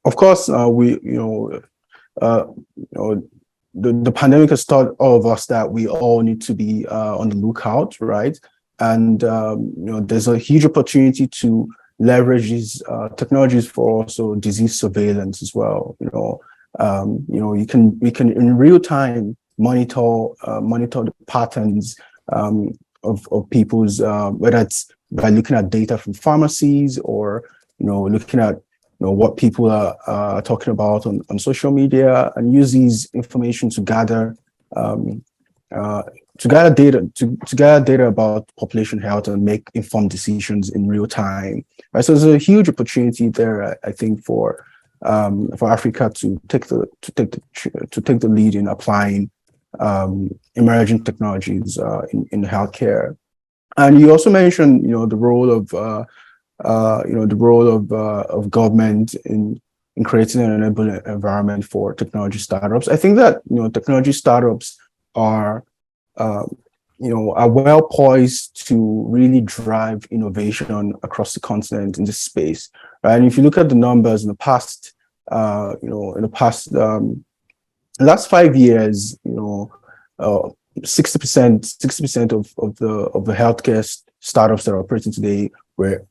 of course, the pandemic has taught all of us that we all need to be on the lookout, right? And there's a huge opportunity to leverage these technologies for also disease surveillance as well. We can in real time monitor the patterns of people's whether it's by looking at data from pharmacies or looking at what people are talking about on social media, and use these information to gather data about population health and make informed decisions in real time. Right, so there's a huge opportunity there, I think, for Africa to take the lead in applying emerging technologies in healthcare. And you also mentioned the role of government in creating an enabling environment for technology startups. I think that technology startups are well poised to really drive innovation across the continent in this space, right? And if you look at the numbers in the past, last 5 years, 60% of the healthcare startups that are operating today were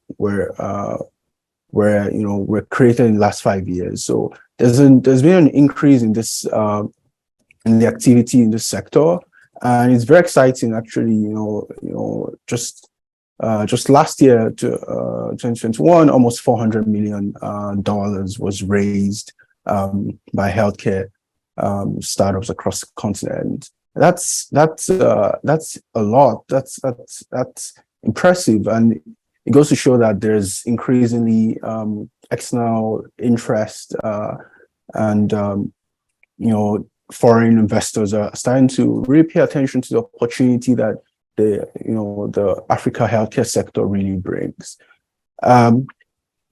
created in the last 5 years. So there's been an increase in this in the activity in this sector, and it's very exciting actually. Just last year to 2021, almost $400 million was raised by healthcare startups across the continent. That's a lot. That's impressive, and it goes to show that there's increasingly external interest, and foreign investors are starting to really pay attention to the opportunity that the Africa healthcare sector really brings. And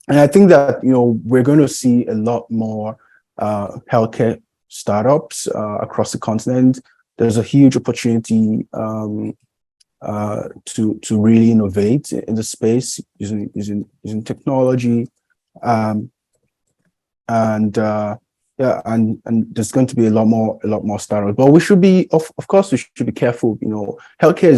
I think that we're going to see a lot more healthcare startups across the continent. There's a huge opportunity to really innovate in the space using technology, and there's going to be a lot more startups. But we should be, of course, we should be careful. Healthcare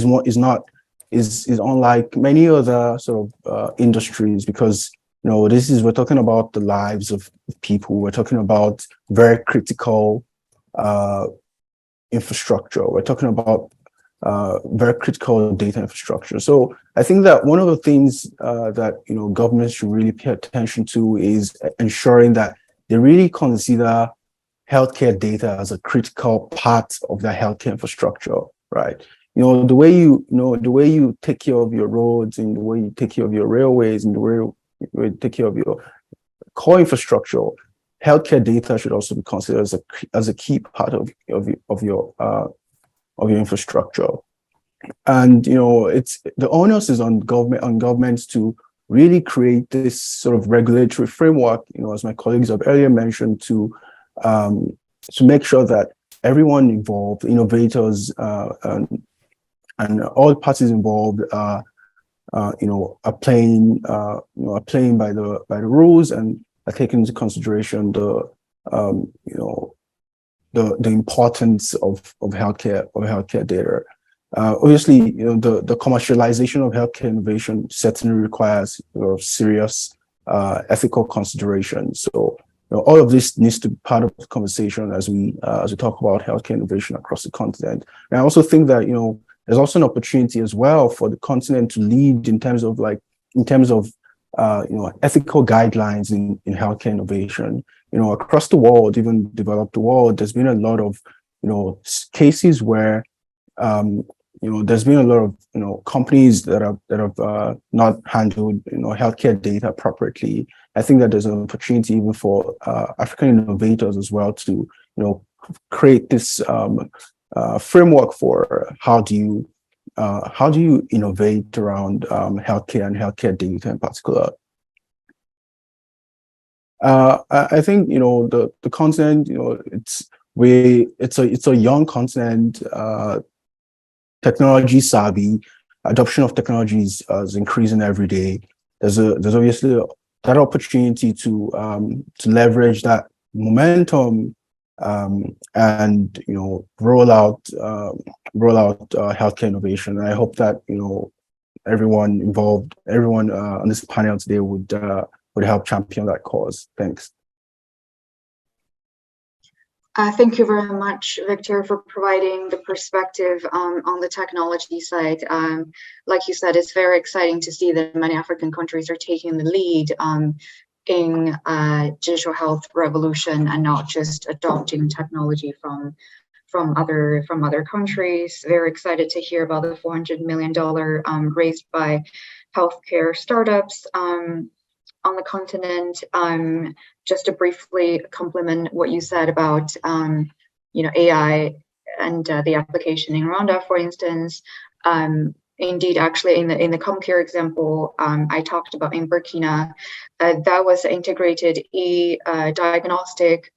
is unlike many other sort of industries, because we're talking about the lives of people. We're talking about very critical infrastructure. We're talking about very critical data infrastructure. So I think that one of the things that governments should really pay attention to is ensuring that they really consider healthcare data as a critical part of their healthcare infrastructure, right? The way you take care of your roads, and the way you take care of your railways, and the way you take care of your core infrastructure, healthcare data should also be considered as a key part of your infrastructure. And it's the onus is on governments to really create this sort of regulatory framework, as my colleagues have earlier mentioned, to make sure that everyone involved, innovators and all parties involved, are playing by the rules, and are taking into consideration the importance of healthcare data. Obviously, the commercialization of healthcare innovation certainly requires serious ethical considerations. So all of this needs to be part of the conversation as we talk about healthcare innovation across the continent. And I also think that there's also an opportunity as well for the continent to lead in terms of ethical guidelines in healthcare innovation. Across the world, even developed world, there's been a lot of cases where there's been a lot of companies that have not handled healthcare data properly. I think that there's an opportunity even for African innovators as well to create this framework for how do you innovate around healthcare and healthcare data in particular. I think the continent, it's a young continent, technology savvy, adoption of technologies is increasing every day. There's obviously that opportunity to leverage that momentum and roll out healthcare innovation. And I hope that everyone involved, everyone on this panel today would help champion that cause. Thanks. Thank you very much, Victor, for providing the perspective on the technology side. Like you said, it's very exciting to see that many African countries are taking the lead in digital health revolution and not just adopting technology from other countries. Very excited to hear about the $400 million raised by healthcare startups on the continent. Just to briefly complement what you said about AI and the application in Rwanda, for instance. Indeed, actually, in the ComCare example I talked about in Burkina, that was an integrated diagnostic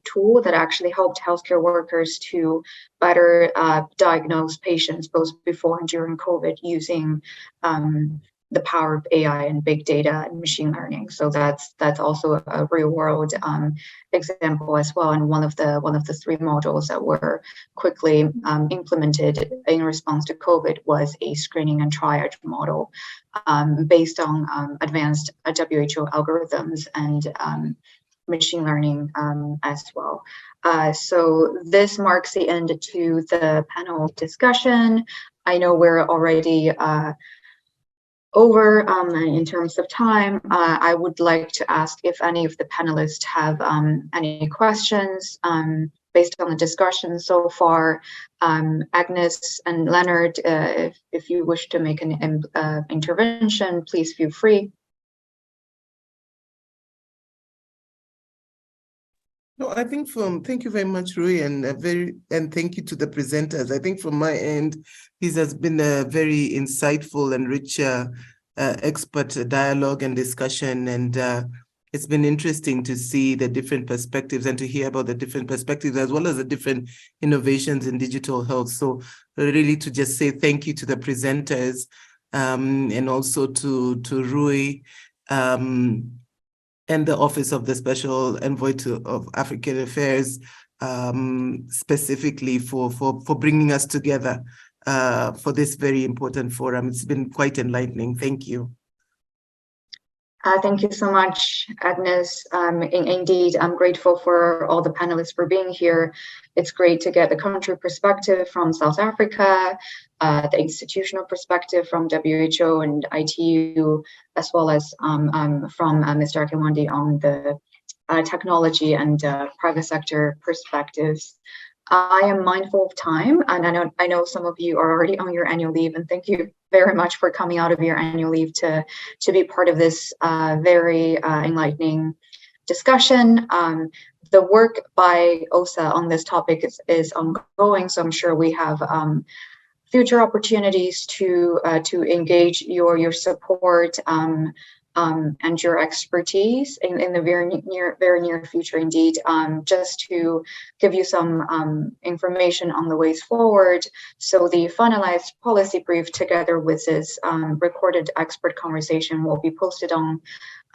tool that actually helped healthcare workers to better diagnose patients both before and during COVID using the power of AI and big data and machine learning. So that's also a real world example as well. And one of the three models that were quickly implemented in response to COVID was a screening and triage model based on advanced WHO algorithms and machine learning as well. So this marks the end to the panel discussion. I know we're already over in terms of time. I would like to ask if any of the panelists have any questions based on the discussion so far. Agnes and Leonard, if you wish to make an intervention, please feel free. No, I think thank you very much, Rui, and thank you to the presenters. I think from my end, this has been a very insightful and rich expert dialogue and discussion, and it's been interesting to see the different perspectives and to hear about the different perspectives as well as the different innovations in digital health. So really to just say thank you to the presenters and also to Rui and the Office of the Special Envoy of African Affairs, specifically for bringing us together for this very important forum. It's been quite enlightening. Thank you. Thank you so much, Agnes. Indeed, I'm grateful for all the panelists for being here. It's great to get the country perspective from South Africa, the institutional perspective from WHO and ITU, as well as from Mr. Akinwande on the technology and private sector perspectives. I am mindful of time, and I know some of you are already on your annual leave, and thank you very much for coming out of your annual leave to be part of this very enlightening discussion. The work by OSA on this topic is ongoing, so I'm sure we have future opportunities to engage your support and your expertise in the very near future, indeed. Just to give you some information on the ways forward. So the finalized policy brief together with this recorded expert conversation will be posted on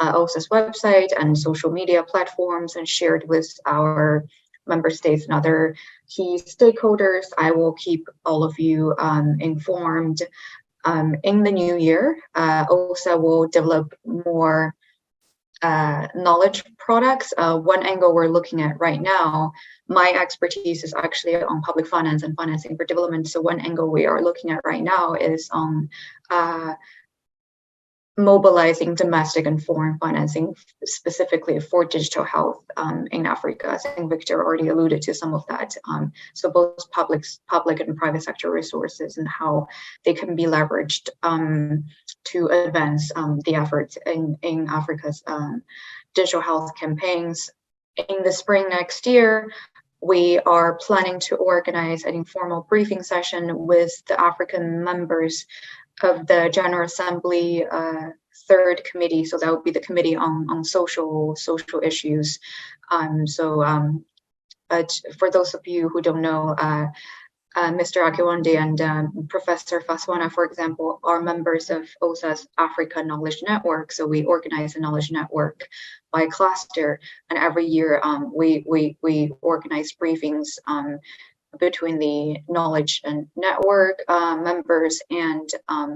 OSA's website and social media platforms and shared with our member states and other key stakeholders. I will keep all of you informed. In the new year, OSA will develop more knowledge products. One angle we're looking at right now, my expertise is actually on public finance and financing for development. So one angle we are looking at right now is on mobilizing domestic and foreign financing specifically for digital health in Africa. I think Victor already alluded to some of that. So both public and private sector resources and how they can be leveraged to advance the efforts in Africa's digital health campaigns. In the spring next year, we are planning to organize an informal briefing session with the African members of the General Assembly third committee. So that would be the committee on social issues. But for those of you who don't know, Mr. Akiwande and Professor Faswana, for example, are members of OSA's Africa Knowledge Network. So we organize a knowledge network by cluster, and every year we organize briefings between the knowledge and network members and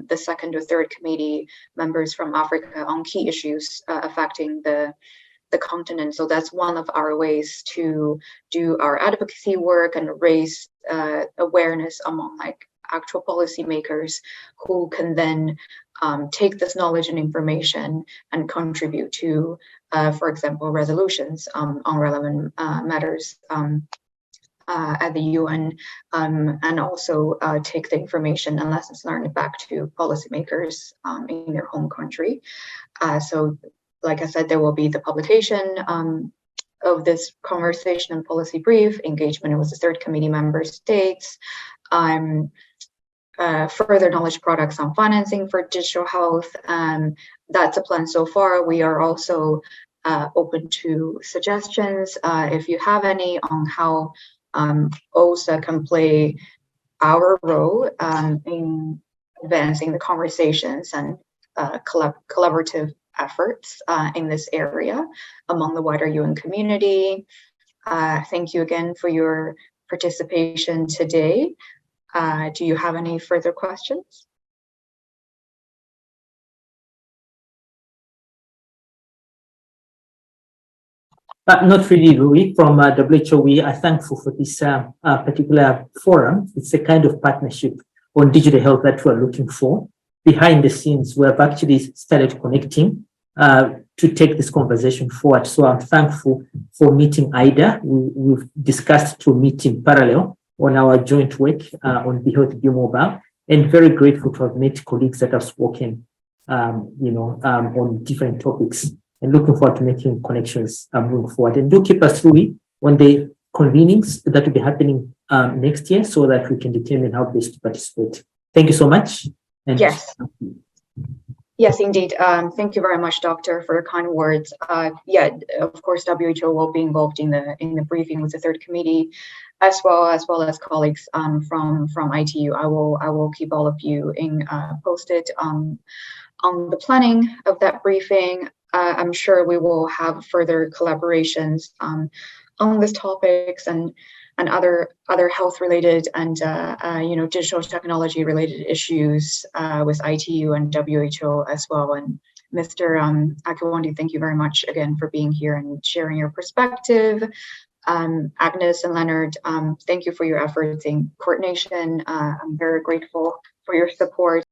the second or third committee members from Africa on key issues affecting the continent. So that's one of our ways to do our advocacy work and raise awareness among like actual policymakers who can then take this knowledge and information and contribute to, for example, resolutions on relevant matters at the UN, and also take the information and lessons learned back to policymakers in their home country. So like I said, there will be the publication of this conversation and policy brief, engagement with the third committee member states, further knowledge products on financing for digital health. That's a plan so far. We are also open to suggestions if you have any on how OSA can play our role in advancing the conversations and collaborative efforts in this area among the wider UN community. Thank you again for your participation today. Do you have any further questions? Not really, Rui. From WHO, we are thankful for this particular forum. It's a kind of partnership on digital health that we're looking for. Behind the scenes, we have actually started connecting to take this conversation forward. So I'm thankful for meeting Ida. We've discussed to meet in parallel on our joint work on Be Healthy, Be Mobile, and very grateful to have met colleagues that have spoken, on different topics, and looking forward to making connections moving forward. And do keep us through on the convenings that will be happening next year so that we can determine how best to participate. Thank you so much. And yes. Yes, indeed. Thank you very much, Doctor, for your kind words. Yeah, of course, WHO will be involved in the briefing with the third committee, as well as colleagues from ITU. I will keep all of you posted on the planning of that briefing. I'm sure we will have further collaborations on these topics and other health related and digital technology related issues with ITU and WHO as well. And Mr. Akiwande, thank you very much again for being here and sharing your perspective. Agnes and Leonard, thank you for your efforts in coordination. I'm very grateful for your support